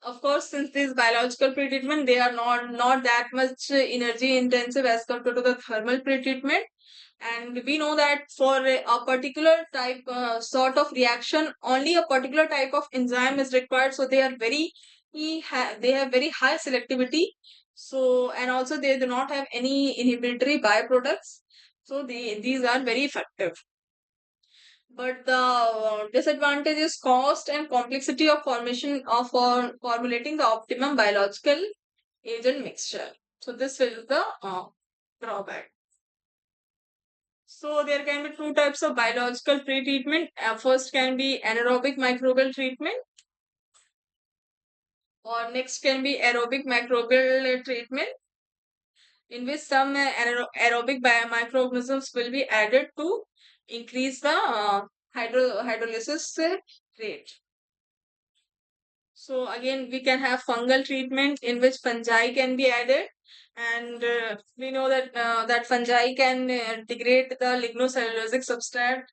Of course, since this biological pretreatment, they are not that much energy intensive as compared to the thermal pretreatment. And we know that for a particular type sort of reaction, only a particular type of enzyme is required. So they are they have very high selectivity. So, and also they do not have any inhibitory byproducts. So these are very effective. But the disadvantage is cost and complexity of formation of formulating the optimum biological agent mixture. So this is the drawback. So there can be two types of biological pre-treatment. First can be anaerobic microbial treatment, or next can be aerobic microbial treatment. in which some aerobic microorganisms will be added to increase the hydrolysis rate. So again, we can have fungal treatment in which fungi can be added, and we know that that fungi can degrade the lignocellulosic substrate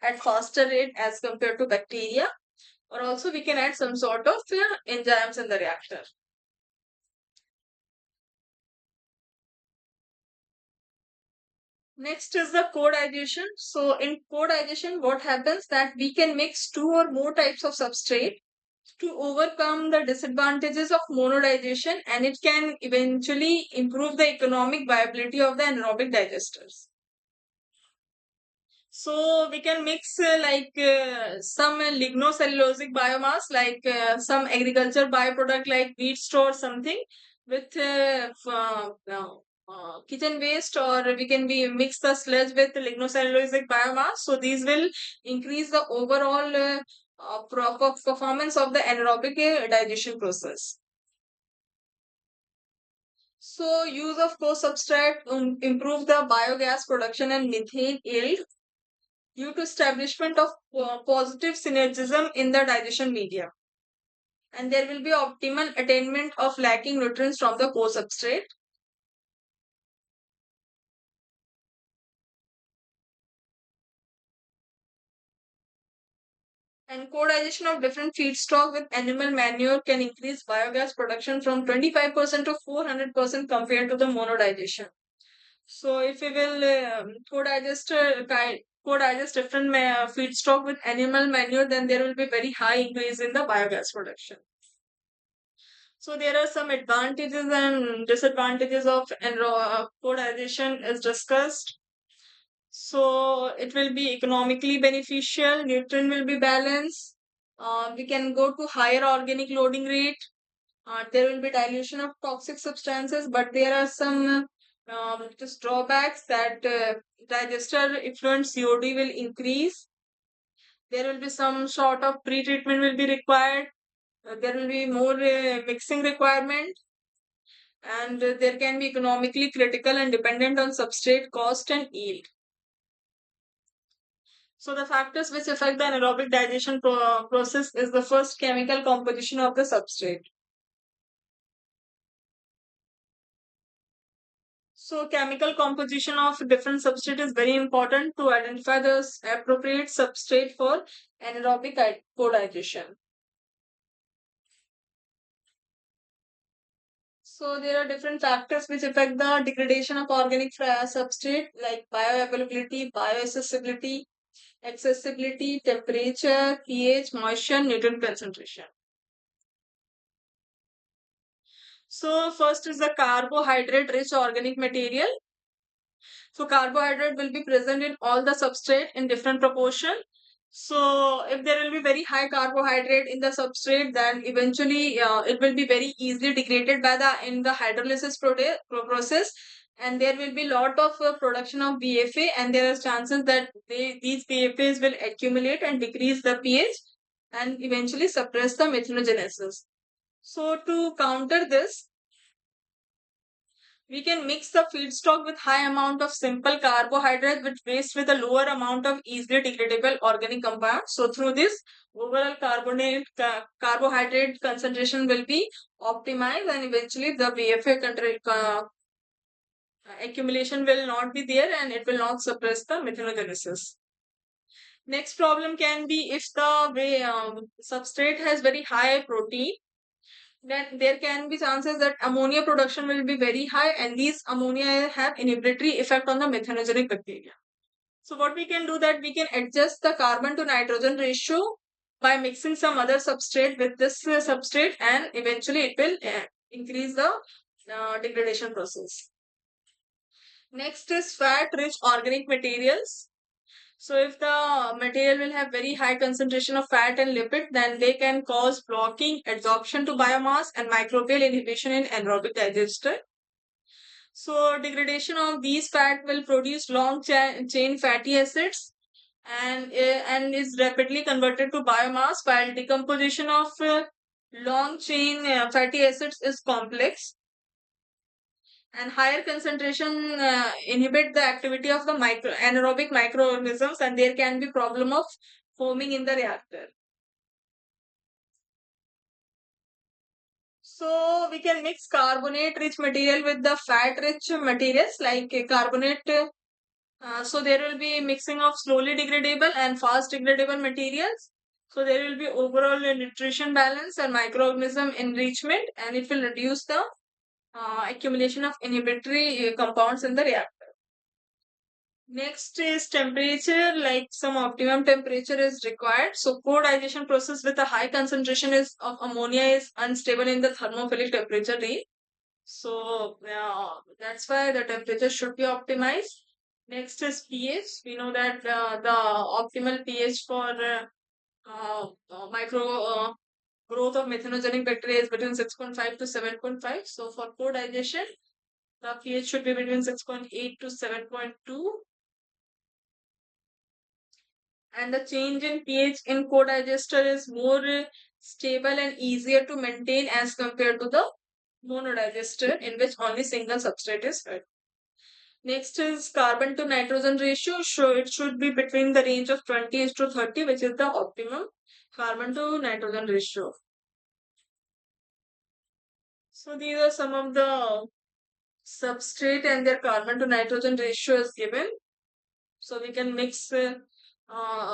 at faster rate as compared to bacteria, or also we can add some sort of enzymes in the reactor. Next is the co-digestion. So in co-digestion, what happens that we can mix two or more types of substrate to overcome the disadvantages of monodigestion, and it can eventually improve the economic viability of the anaerobic digesters. So we can mix some lignocellulosic biomass, like some agriculture byproduct like wheat straw or something, with kitchen waste, or we can be mix the sludge with lignocellulosic biomass. So these will increase the overall proper performance of the anaerobic digestion process. So use of co-substrate improve the biogas production and methane yield due to establishment of positive synergism in the digestion media. And there will be optimal attainment of lacking nutrients from the co-substrate. And co-digestion of different feedstock with animal manure can increase biogas production from 25% to 400% compared to the monodigestion. So if we will co-digest different feedstock with animal manure, then there will be very high increase in the biogas production. So there are some advantages and disadvantages of co-digestion is discussed. So it will be economically beneficial, nutrient will be balanced. We can go to higher organic loading rate. There will be dilution of toxic substances, but there are some just drawbacks that digester effluent COD will increase. There will be some sort of pre-treatment will be required. There will be more mixing requirement, and there can be economically critical and dependent on substrate cost and yield. So the factors which affect the anaerobic digestion process is the first chemical composition of the substrate. So chemical composition of different substrate is very important to identify the appropriate substrate for anaerobic co-digestion. So there are different factors which affect the degradation of organic substrate like bioavailability, bioaccessibility, accessibility, temperature, pH, moisture, nutrient concentration. So first is the carbohydrate rich organic material. So carbohydrate will be present in all the substrate in different proportion. So if there will be very high carbohydrate in the substrate, then eventually it will be very easily degraded by the in the hydrolysis process, and there will be lot of production of BFA, and there are chances that these BFAs will accumulate and decrease the pH and eventually suppress the methanogenesis. So to counter this, we can mix the feedstock with high amount of simple carbohydrate with waste with a lower amount of easily degradable organic compounds. So through this, overall carbohydrate concentration will be optimized, and eventually the BFA accumulation will not be there, and it will not suppress the methanogenesis. Next problem can be if the substrate has very high protein, then there can be chances that ammonia production will be very high, and these ammonia have inhibitory effect on the methanogenic bacteria. So what we can do that we can adjust the carbon to nitrogen ratio by mixing some other substrate with this substrate, and eventually it will increase the degradation process. Next is fat rich organic materials. So if the material will have very high concentration of fat and lipid, then they can cause blocking, adsorption to biomass, and microbial inhibition in anaerobic digester. So degradation of these fat will produce long chain fatty acids, and is rapidly converted to biomass, while decomposition of long chain fatty acids is complex. And higher concentration inhibit the activity of the anaerobic microorganisms, and there can be problem of foaming in the reactor. So we can mix carbonate rich material with the fat rich materials like carbonate. So there will be mixing of slowly degradable and fast degradable materials. So there will be overall nutrition balance and microorganism enrichment, and it will reduce the accumulation of inhibitory compounds in the reactor. Next is temperature, like some optimum temperature is required. So co-digestion process with a high concentration of ammonia is unstable in the thermophilic temperature range. So that's why the temperature should be optimized. Next is pH. We know that the optimal pH for micro growth of methanogenic bacteria is between 6.5 to 7.5. So for co-digestion, the pH should be between 6.8 to 7.2. And the change in pH in co-digester is more stable and easier to maintain as compared to the monodigester, in which only single substrate is fed. Next is carbon to nitrogen ratio. So it should be between the range of 20 to 30, which is the optimum carbon to nitrogen ratio. So these are some of the substrate and their carbon to nitrogen ratio is given. So we can mix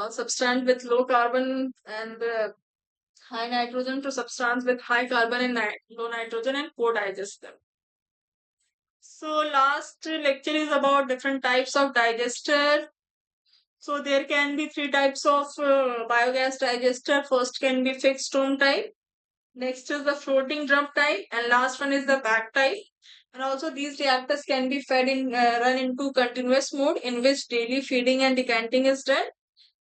substance with low carbon and high nitrogen to substance with high carbon and low nitrogen and co-digest them. So last lecture is about different types of digester. So there can be three types of biogas digester. First can be fixed dome type. Next is the floating drum type, and last one is the back type. And also these reactors can be fed in run into continuous mode, in which daily feeding and decanting is done.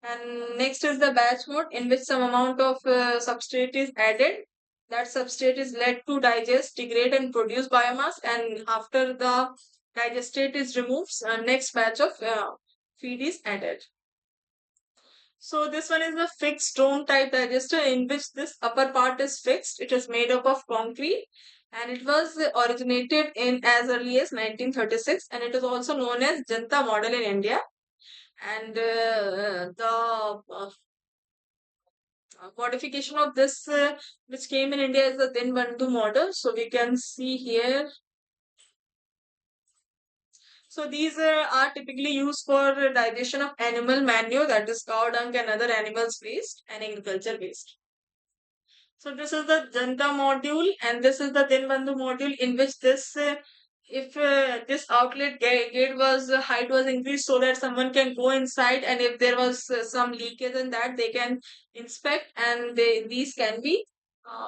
And next is the batch mode, in which some amount of substrate is added. That substrate is led to digest, degrade, and produce biomass. And after the digestate is removed, next batch of feed is added. So this one is the fixed dome type digester, in which this upper part is fixed. It is made up of concrete, and it was originated in as early as 1936, and it is also known as Janta model in India. And the modification of this which came in India is the Dinbandhu model. So we can see here. So these are typically used for digestion of animal manure, that is cow dung and other animals waste and agriculture waste. So this is the Janta module, and this is the Dinbandhu module, in which this if this outlet gate was height was increased so that someone can go inside, and if there was some leakage in that, they can inspect, and these can be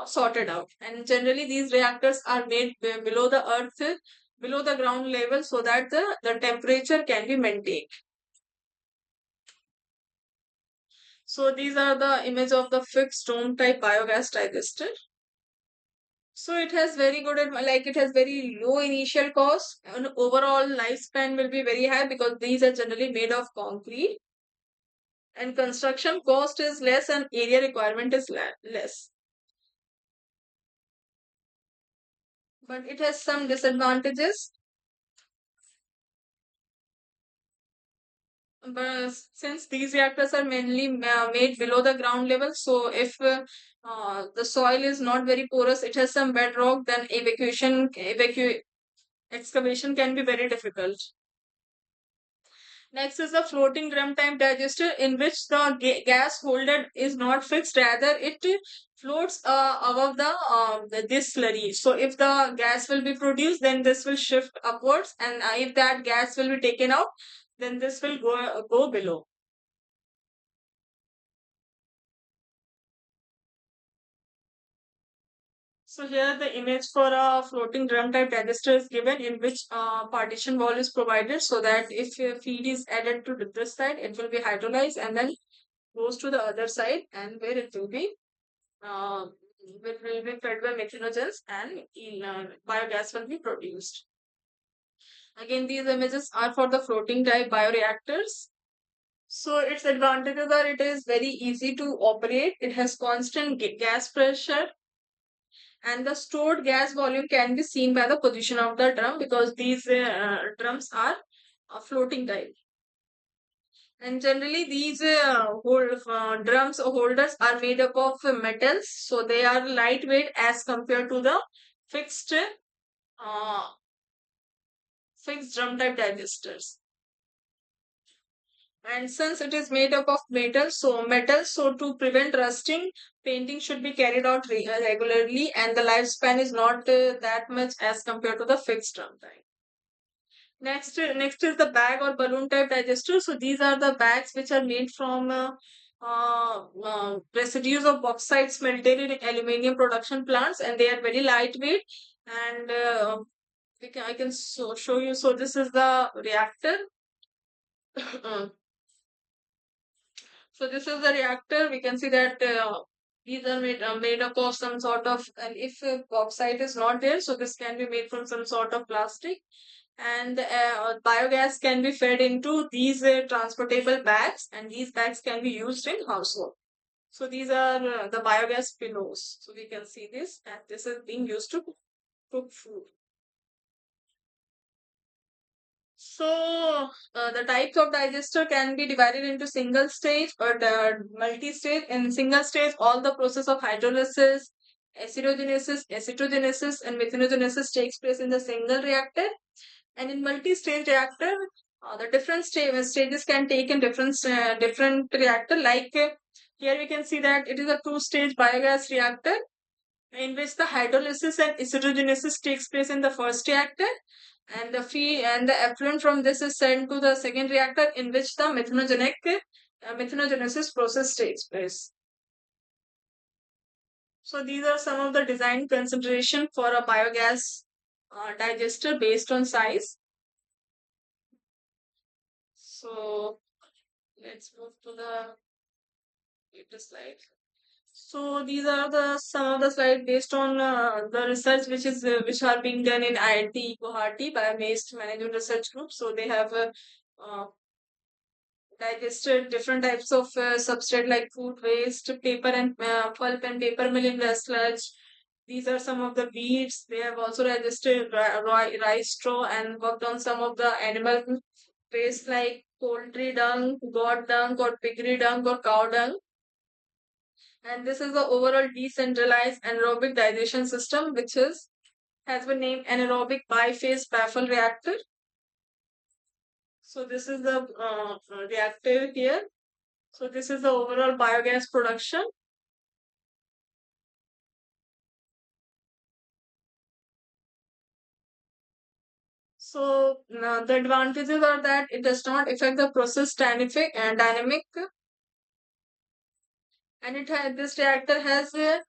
sorted out. And generally these reactors are made below the earth, below the ground level, so that the temperature can be maintained. So these are the image of the fixed dome type biogas digester. So it has very good, like it has very low initial cost, and overall lifespan will be very high because these are generally made of concrete, and construction cost is less and area requirement is less. But it has some disadvantages. But since these reactors are mainly made below the ground level, so if the soil is not very porous, it has some bedrock, then excavation can be very difficult. Next is the floating drum type digester, in which the gas holder is not fixed, rather it floats above this slurry. So if the gas will be produced, then this will shift upwards, and if that gas will be taken out, then this will go below. So here the image for a floating drum type digester is given, in which partition wall is provided, so that if feed is added to this side, it will be hydrolyzed and then goes to the other side, and where it will be uh, fed by methanogens, and biogas will be produced. Again, these images are for the floating type bioreactors. So its advantages are it is very easy to operate. It has constant gas pressure, And the stored gas volume can be seen by the position of the drum, because these drums are floating type. And generally, these drums or holders are made up of metals, so they are lightweight as compared to the fixed uh, fixed drum type digesters. And since it is made up of metal, so to prevent rusting, painting should be carried out regularly, and the lifespan is not that much as compared to the fixed drum type. Next is the bag or balloon type digester. So these are the bags which are made from residues of bauxite smelted in aluminium production plants, and they are very lightweight. And I can show you. So this is the reactor. So this is the reactor. We can see that these are made up of some sort of, and if bauxite is not there, so this can be made from some sort of plastic. And biogas can be fed into these transportable bags, and these bags can be used in household. So these are the biogas pillows. So we can see this, and this is being used to cook food. So the types of digester can be divided into single stage or the multi-stage. In single stage, all the process of hydrolysis, acidogenesis, acetogenesis, and methanogenesis takes place in the single reactor. And in multi-stage reactor, the different stages can take in different reactor. Like here we can see that it is a two-stage biogas reactor in which the hydrolysis and acetogenesis takes place in the first reactor, and the feed and the effluent from this is sent to the second reactor, in which the methanogenesis process takes place. So these are some of the design consideration for a biogas digester based on size. So let's move to the latest slide. So these are the some of the slides based on the research which are being done in IIT Guwahati by Waste Management Research Group. So they have uh, digested different types of substrate like food waste, paper and pulp and paper mill in the sludge. These are some of the weeds. They have also digested rice straw and worked on some of the animal waste like poultry dung, goat dung, or piggery dung, or cow dung. And this is the overall decentralized anaerobic digestion system, which is has been named anaerobic biphase baffle reactor. So this is the reactor here. So this is the overall biogas production. So the advantages are that it does not affect the process dynamic, and this reactor has a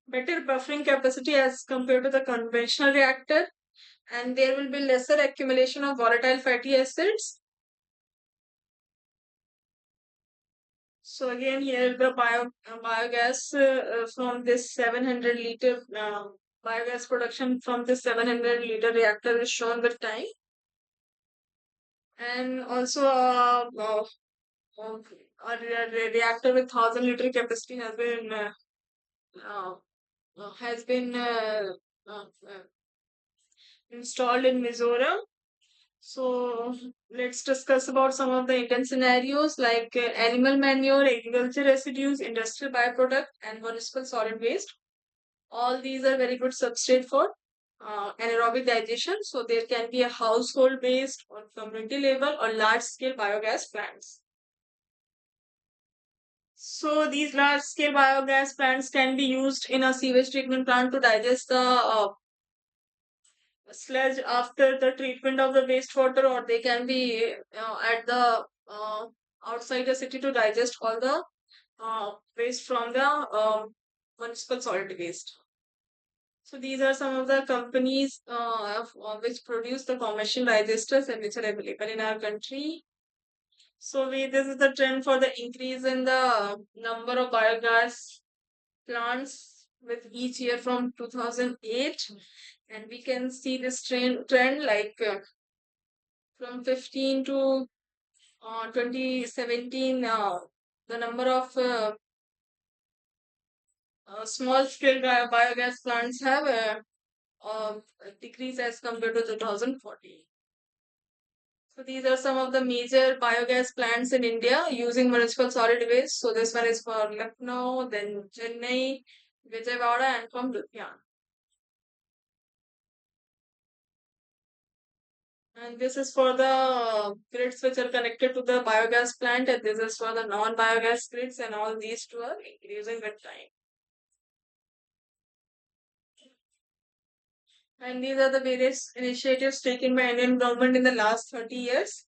better buffering capacity as compared to the conventional reactor, and there will be lesser accumulation of volatile fatty acids. So again, here the biogas from this 700 liter biogas production from this 700 liter reactor is shown with time, and also a reactor with 1,000 liter capacity uh, has been uh, installed in Mizoram. So let's discuss about some of the Indian scenarios like animal manure, agriculture residues, industrial byproduct, and municipal solid waste. All these are very good substrate for anaerobic digestion. So there can be a household based or community level or large scale biogas plants. So these large scale biogas plants can be used in a sewage treatment plant to digest the sludge after the treatment of the wastewater, or they can be at the outside the city to digest all the waste from the municipal solid waste. So these are some of the companies which produce the commercial digesters and which are available in our country. So this is the trend for the increase in the number of biogas plants with each year from 2008, and we can see this trend like from 15 to 2017, the number of Small scale biogas plants have decreased as compared to 2014. So these are some of the major biogas plants in India using municipal solid waste. So this one is for Lucknow, then Chennai, Vijayawada, and from Ludhiana. And this is for the grids which are connected to the biogas plant, and this is for the non-biogas grids, and all these two are increasing with time. And these are the various initiatives taken by Indian government in the last 30 years.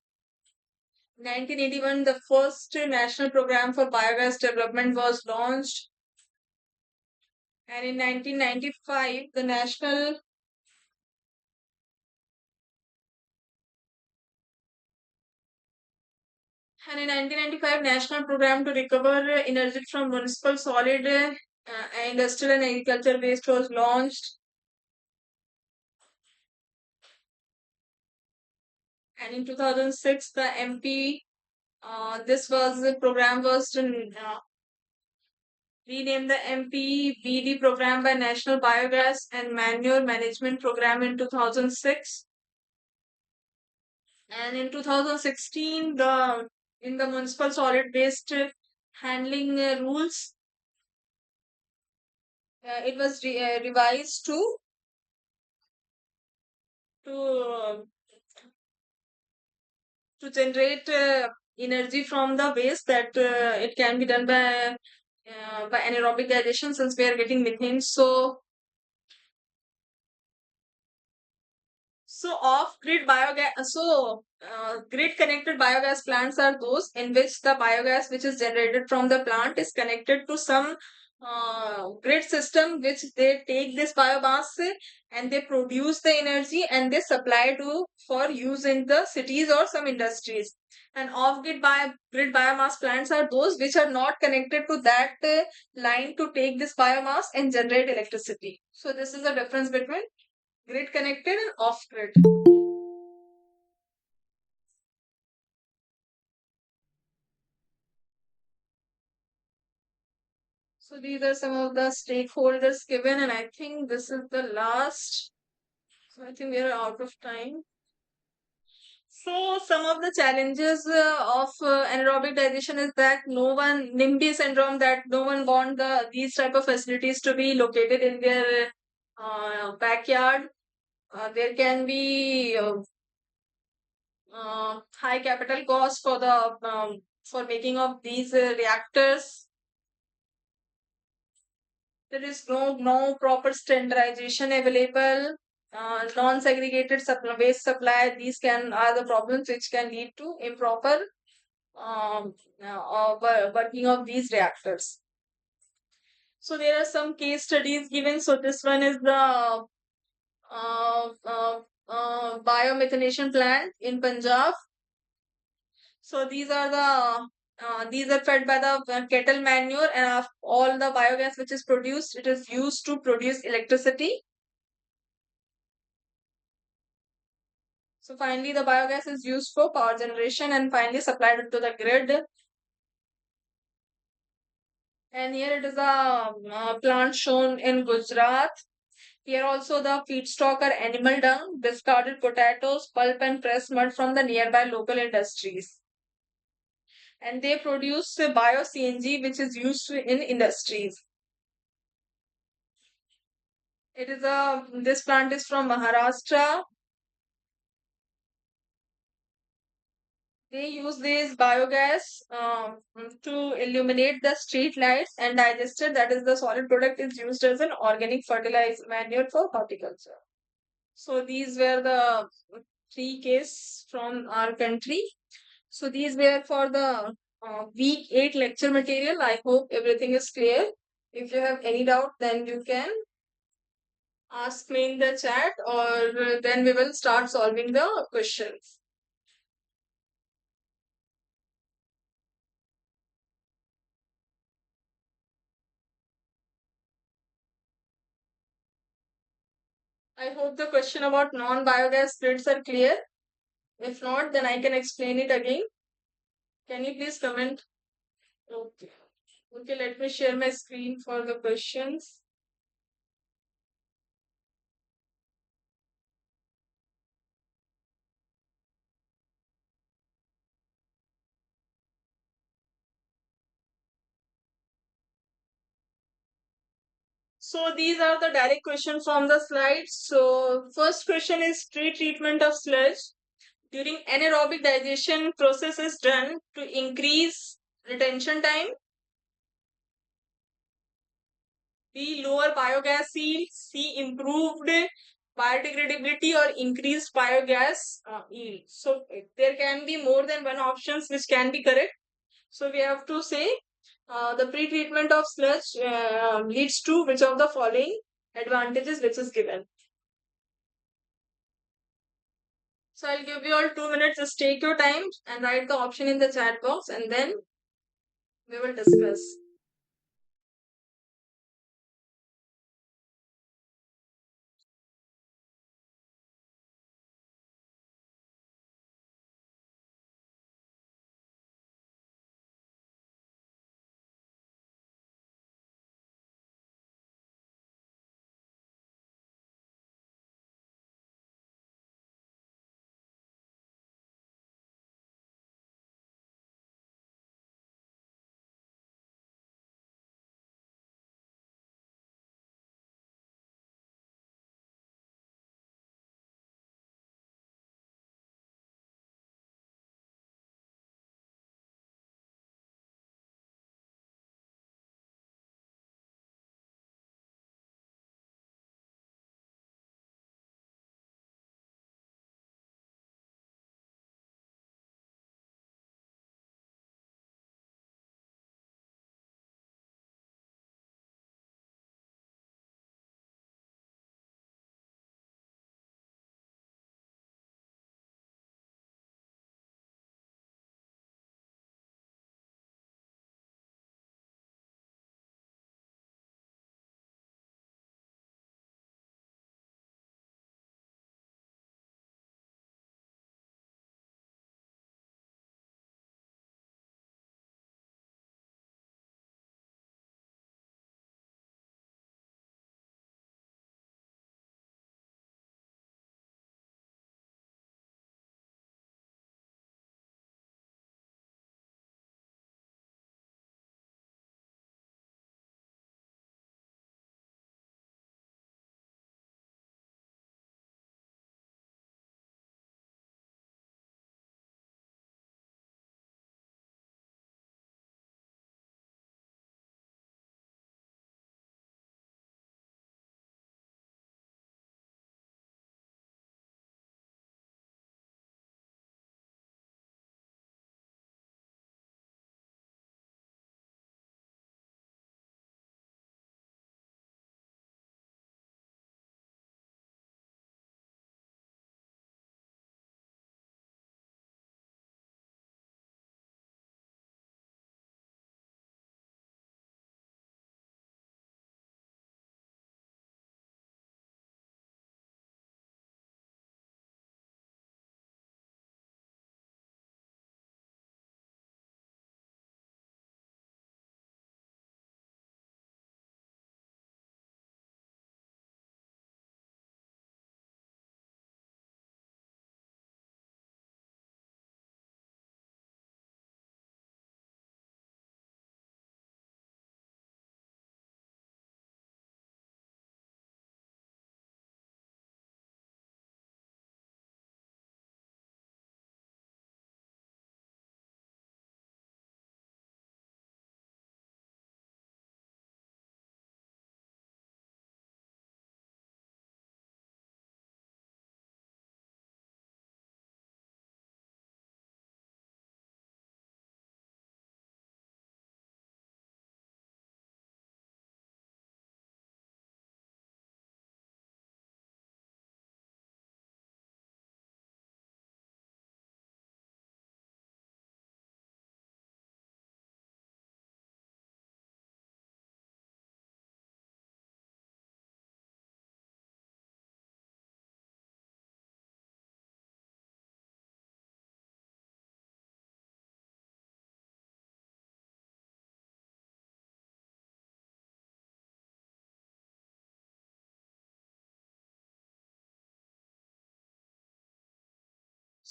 1981, the first national program for biogas development was launched, and in 1995, the national and in 1995 national program to recover energy from municipal solid industrial and agriculture waste was launched, and in 2006 the MP this was the program was to rename the MPBD program by National Biogas and Manure Management Program in 2006. And in 2016, the in the municipal solid waste handling rules, it was revised to to generate energy from the waste that it can be done by anaerobic digestion since we are getting methane. So off-grid biogas, grid-connected biogas plants are those in which the biogas which is generated from the plant is connected to some grid system which they take this biomass and they produce the energy and they supply to for use in the cities or some industries. And grid biomass plants are those which are not connected to that line to take this biomass and generate electricity. So this is the difference between grid connected and off grid. So these are some of the stakeholders given, and I think this is the last. So I think we are out of time. So some of the challenges of anaerobic digestion is that no one NIMBY syndrome, that no one want these type of facilities to be located in their backyard. There can be high capital cost for the for making of these reactors. There is no proper standardization available. Non-segregated waste supply. These can are the problems which can lead to improper working of these reactors. So there are some case studies given. So this one is the biomethanation plant in Punjab. So these are fed by the cattle manure, and all the biogas which is produced, it is used to produce electricity. So finally, the biogas is used for power generation and finally supplied to the grid. And here it is a plant shown in Gujarat. Here also the feedstock are animal dung, discarded potatoes, pulp and pressed mud from the nearby local industries. And they produce bio CNG which is used in industries. This plant is from Maharashtra. They use this biogas to illuminate the street lights, and digester, that is the solid product, is used as an organic fertilizer manure for horticulture. So these were the three cases from our country. So these were for the week 8 lecture material. I hope everything is clear. If you have any doubt, then you can ask me in the chat, or then we will start solving the questions. I hope the question about non-biogas grids are clear. If not, then I can explain it again. Can you please comment? Okay. Okay, let me share my screen for the questions. So these are the direct questions from the slides. So first question is treatment of sludge. During anaerobic digestion process is done to increase retention time. B. Lower biogas yield. C. Improved biodegradability or increased biogas yield. So there can be more than one options which can be correct. So we have to say the pre-treatment of sludge leads to which of the following advantages which is given. So I'll give you all 2 minutes. Just take your time and write the option in the chat box, and then we will discuss.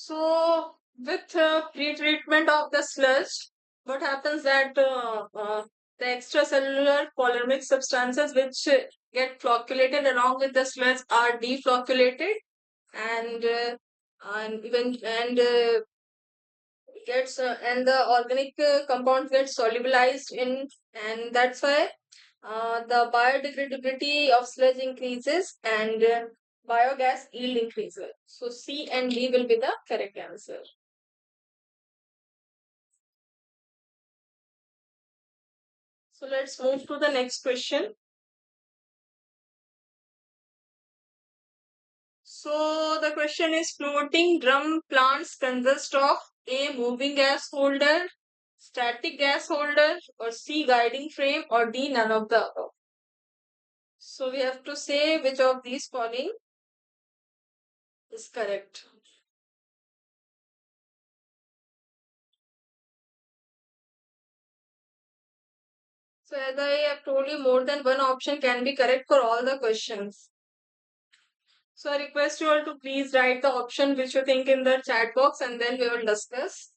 So with pre-treatment of the sludge, what happens that the extracellular polymerase substances which get flocculated along with the sludge are deflocculated, and even gets and the organic compounds get solubilized in, and that's why the biodegradability of sludge increases and biogas yield increases. So C and D will be the correct answer. So let's move to the next question. So the question is, floating drum plants consist of A, moving gas holder, static gas holder, or C, guiding frame, or D, none of the above. So we have to say which of these following is correct. So as I have told you, more than one option can be correct for all the questions. So I request you all to please write the option which you think in the chat box, and then we will discuss.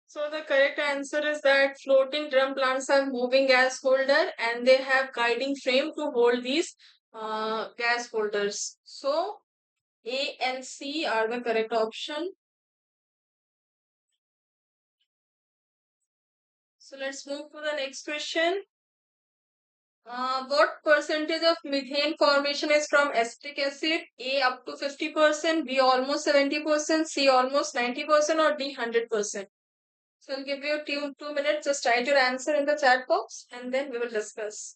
So the correct answer is that floating drum plants have moving gas holder and they have guiding frame to hold these gas holders. So A and C are the correct option. So let's move to the next question. What percentage of methane formation is from acetic acid? A up to 50%, B almost 70%, C almost 90%, or D 100%? So I'll give you 2 minutes. Just write your answer in the chat box and then we will discuss.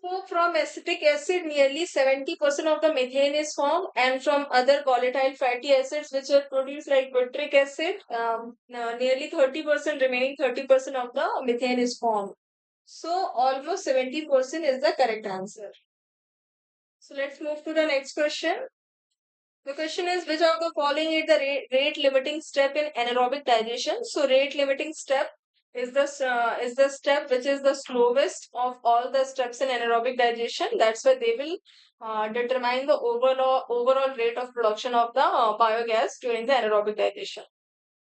So from acetic acid, nearly 70% of the methane is formed, and from other volatile fatty acids which are produced like butyric acid, nearly 30%, remaining 30% of the methane is formed. So almost 70% is the correct answer. So let's move to the next question. The question is, which of the following is the rate limiting step in anaerobic digestion? So rate limiting step is the step which is the slowest of all the steps in anaerobic digestion. That's why they will determine the overall rate of production of the biogas during the anaerobic digestion.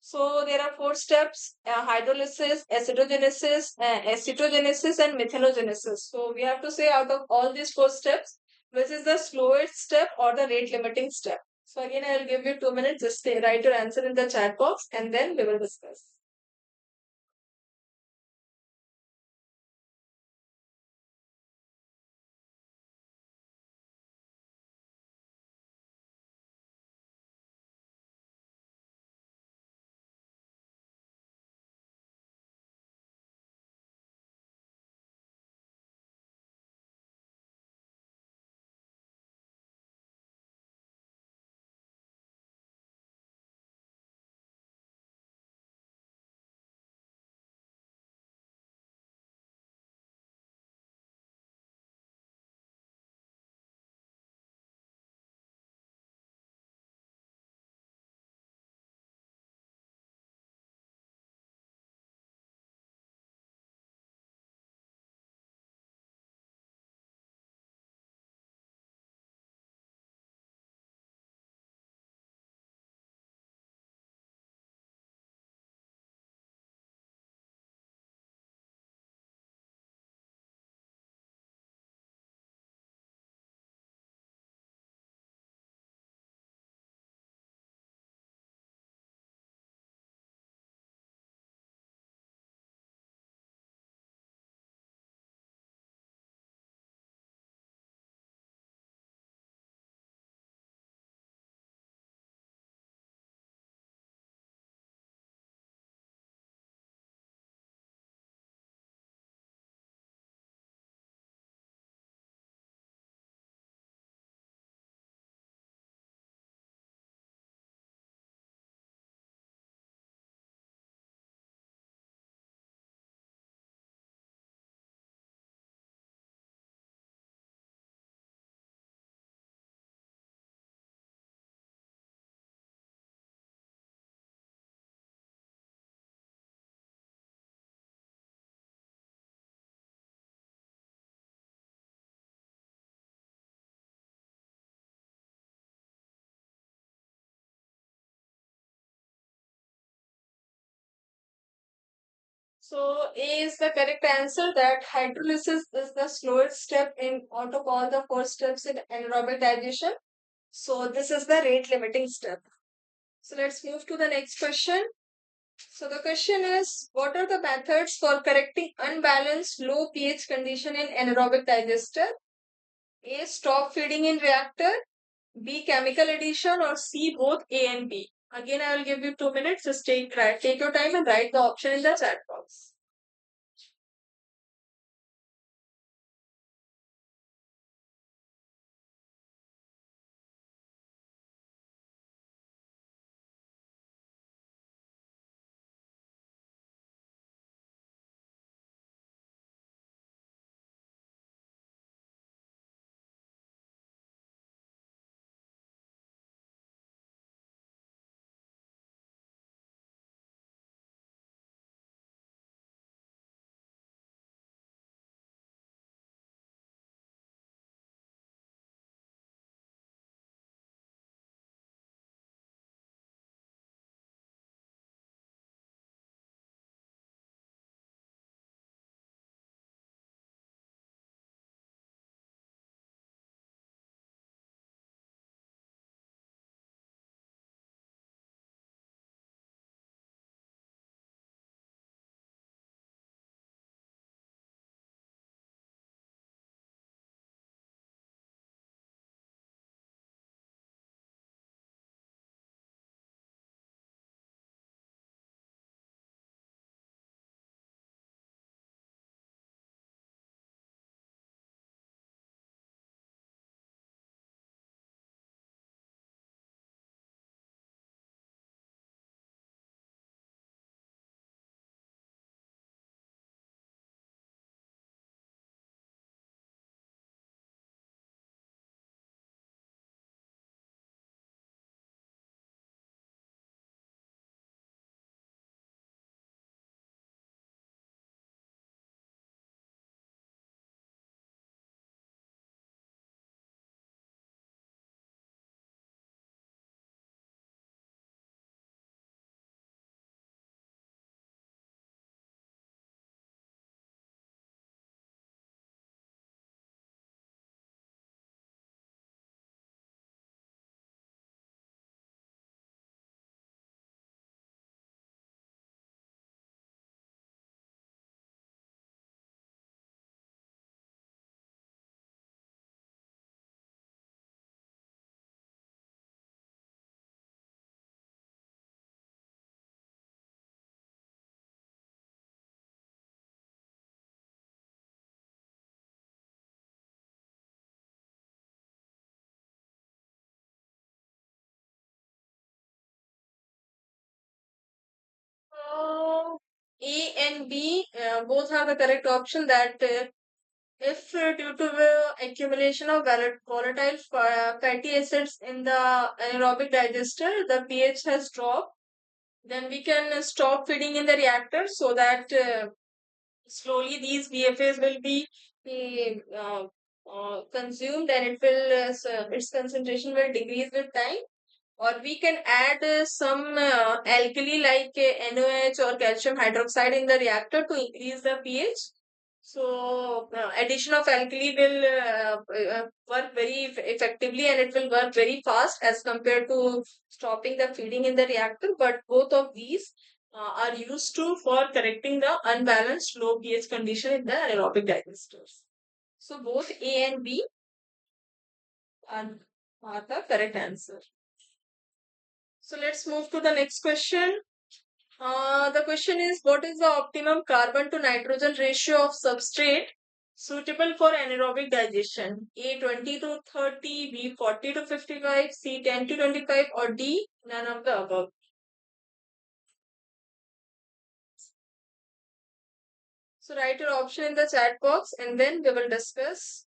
So there are four steps: hydrolysis, acidogenesis, acetogenesis, and methanogenesis. So we have to say out of all these four steps, which is the slowest step or the rate limiting step. So again, I'll give you 2 minutes. Just write your answer in the chat box, and then we will discuss. So A is the correct answer, that hydrolysis is the slowest step in out of all the four steps in anaerobic digestion. So this is the rate limiting step. So let's move to the next question. So the question is, what are the methods for correcting unbalanced low pH condition in anaerobic digester? A, stop feeding in reactor, B, chemical addition, or C, both A and B. Again, I will give you 2 minutes. Just take your time and write the option in the chat box. A and B both have the correct option that if due to the accumulation of volatile fatty acids in the anaerobic digester, the pH has dropped, then we can stop feeding in the reactor so that slowly these VFAs will be consumed and it will its concentration will decrease with time. Or we can add some alkali like NOH or calcium hydroxide in the reactor to increase the pH. So addition of alkali will work very effectively and it will work very fast as compared to stopping the feeding in the reactor. But both of these are used to for correcting the unbalanced low pH condition in the anaerobic digesters. So both A and B are, are the correct answer. So let's move to the next question. The question is, what is the optimum carbon to nitrogen ratio of substrate suitable for anaerobic digestion? A 20 to 30, B 40 to 55, C 10 to 25, or D none of the above? So write your option in the chat box and then we will discuss.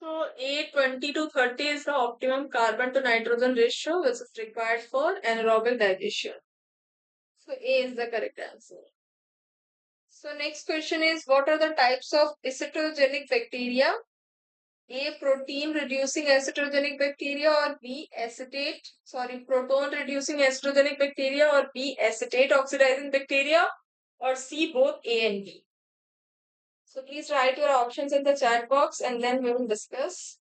So A 20 to 30 is the optimum carbon to nitrogen ratio which is required for anaerobic digestion. So A is the correct answer. So next question is, what are the types of acetogenic bacteria? A protein reducing acetogenic bacteria, or B proton reducing acetogenic bacteria, or B acetate oxidizing bacteria, or C both A and B. So please write your options in the chat box and then we will discuss.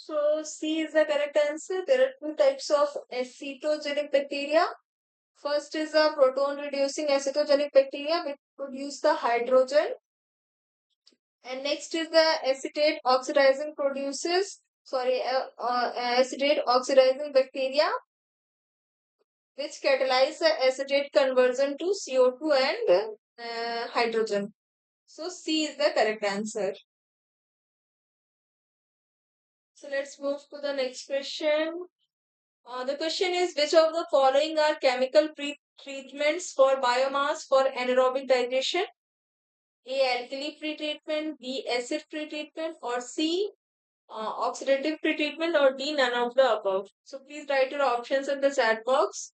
So C is the correct answer. There are two types of acetogenic bacteria. First is a proton reducing acetogenic bacteria which produce the hydrogen, and next is the acetate oxidizing produces acetate oxidizing bacteria which catalyze the acetate conversion to CO2 and hydrogen. So C is the correct answer. So let's move to the next question. The question is, which of the following are chemical treatments for biomass for anaerobic digestion? A. Alkali pretreatment, B. Acid pretreatment, or C. Oxidative pretreatment, or D. None of the above. So please write your options in the chat box.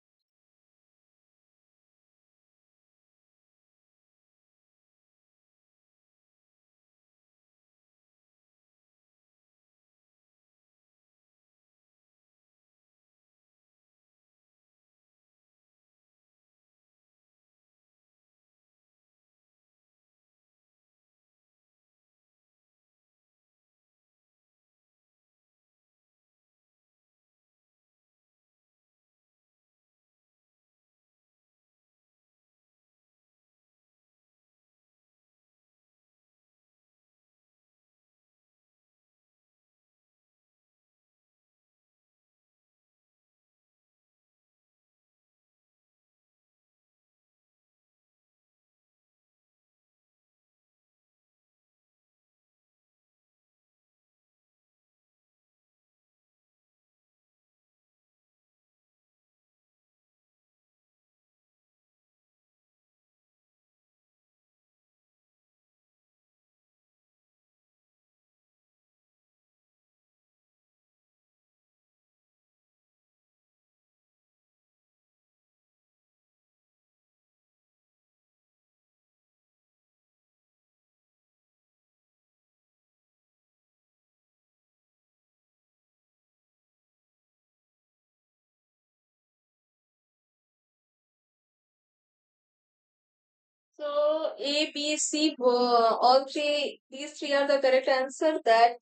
So A, B, C, all three, these three are the correct answer. That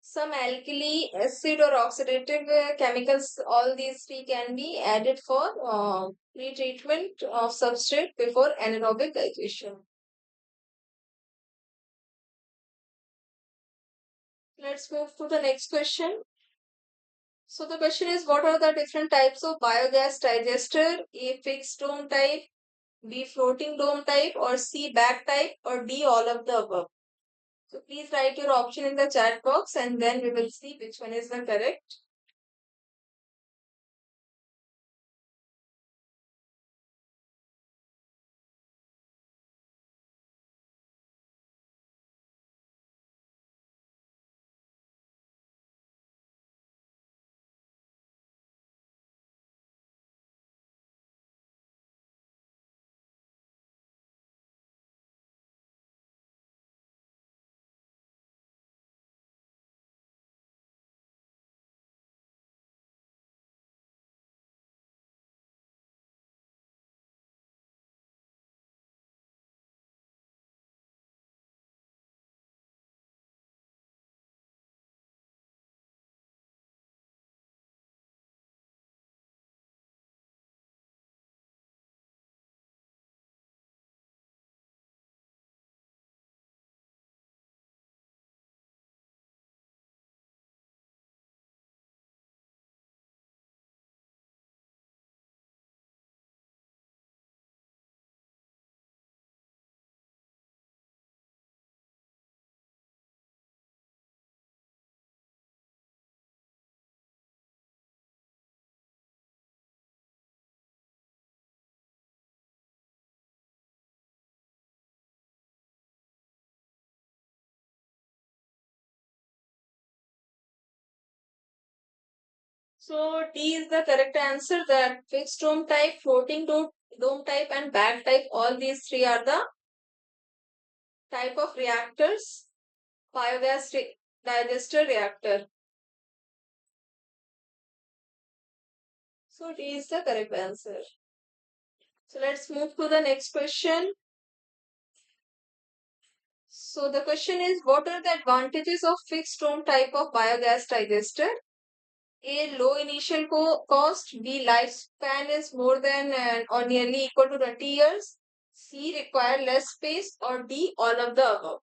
some alkali, acid, or oxidative chemicals, all these three can be added for pre-treatment of substrate before anaerobic digestion. Let's move to the next question. So the question is, what are the different types of biogas digester? A, fixed dome type, B, floating dome type, or C, bag type, or D, all of the above. So please write your option in the chat box and then we will see which one is the correct. So D is the correct answer, that fixed dome type, floating dome type, and bag type, all these three are the type of reactors, biogas digester reactor. So D is the correct answer. So let's move to the next question. So the question is, what are the advantages of fixed dome type of biogas digester? A, low initial cost. B, lifespan is more than or nearly equal to 20 years. C, require less space. Or D, all of the above.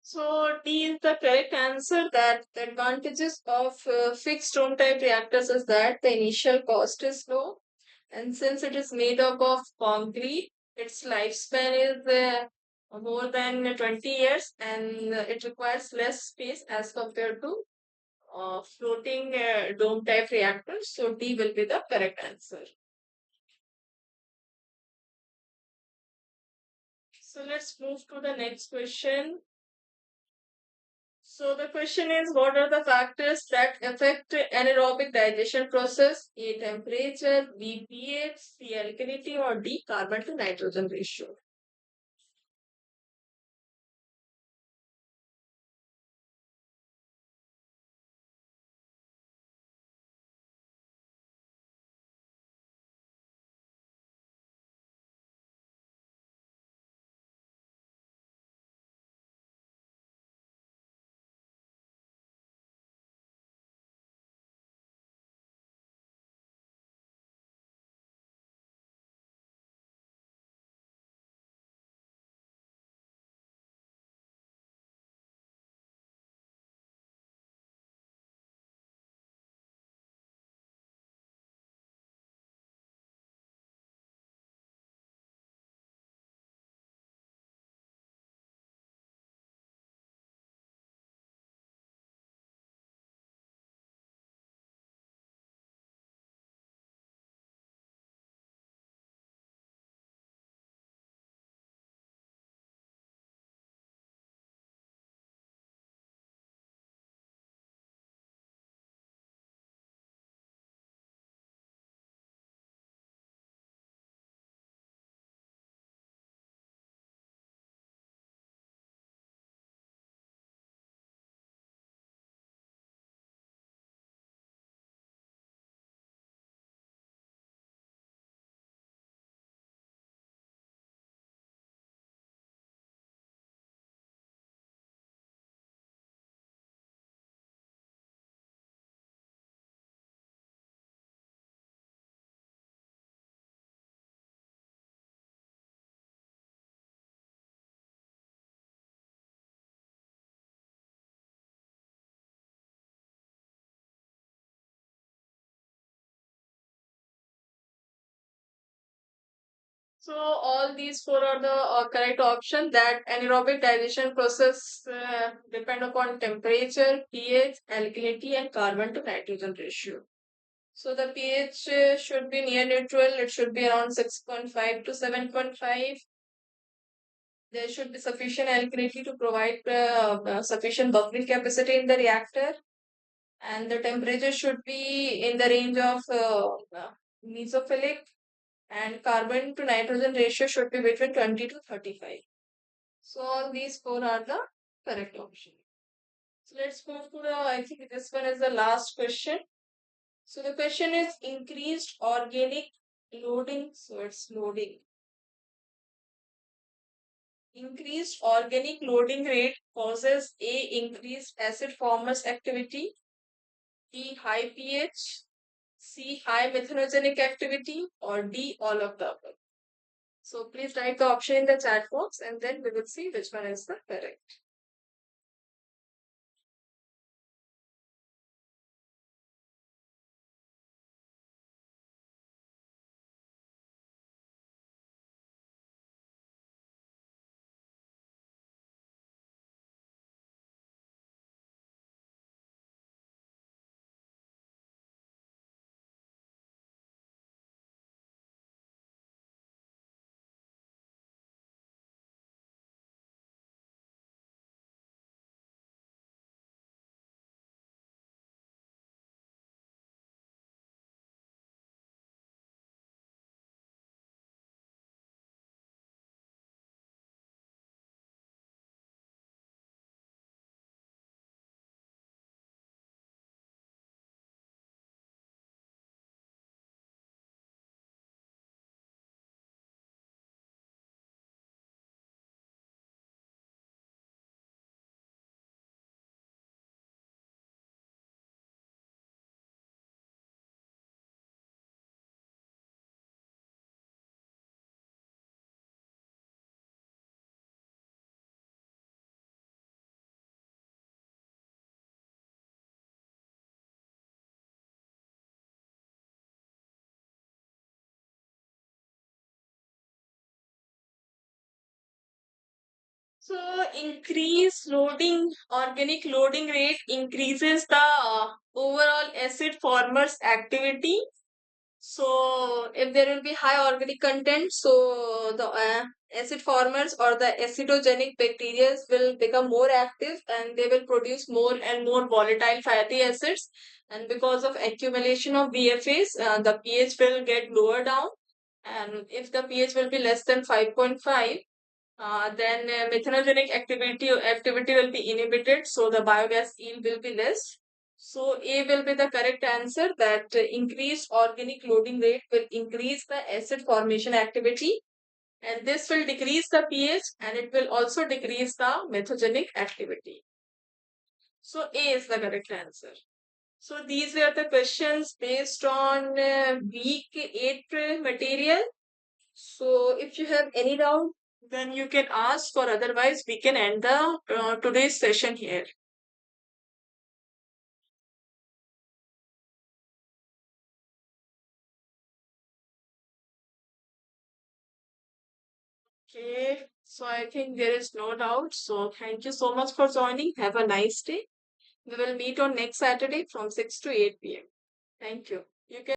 So D is the correct answer. That the advantages of fixed dome type reactors is that the initial cost is low, and since it is made up of concrete, its lifespan is more than 20 years, and it requires less space as compared to floating dome type reactors. So D will be the correct answer. So let's move to the next question. So the question is, what are the factors that affect anaerobic digestion process? A, temperature, B, pH, C, alkalinity, or D, carbon to nitrogen ratio. So all these four are the correct option. That anaerobic digestion process depend upon temperature, pH, alkalinity, and carbon to nitrogen ratio. So the pH should be near neutral. It should be around 6.5 to 7.5. There should be sufficient alkalinity to provide sufficient buffering capacity in the reactor, and the temperature should be in the range of mesophilic, and carbon to nitrogen ratio should be between 20 to 35. So all these four are the correct option. So let's move to the, I think this one is the last question. So the question is increased organic loading. So it's loading. Increased organic loading rate causes A, increased acid formers activity, B, high pH, C, high methanogenic activity, or D, all of the above. So please write the option in the chat box and then we will see which one is the correct. So increase loading, organic loading rate increases the overall acid formers activity. So if there will be high organic content, so the acid formers or the acidogenic bacteria will become more active and they will produce more and more volatile fatty acids. And because of accumulation of VFAs, the pH will get lower down. And if the pH will be less than 5.5, then methanogenic activity will be inhibited, so the biogas yield will be less. So A will be the correct answer, that increased organic loading rate will increase the acid formation activity, and this will decrease the pH and it will also decrease the methogenic activity. So A is the correct answer. So these were the questions based on week 8 material. So if you have any doubt, then you can ask, or otherwise we can end the today's session here. Okay, so I think there is no doubt. So thank you so much for joining. Have a nice day. We will meet on next Saturday from 6 to 8 p.m. Thank you. You can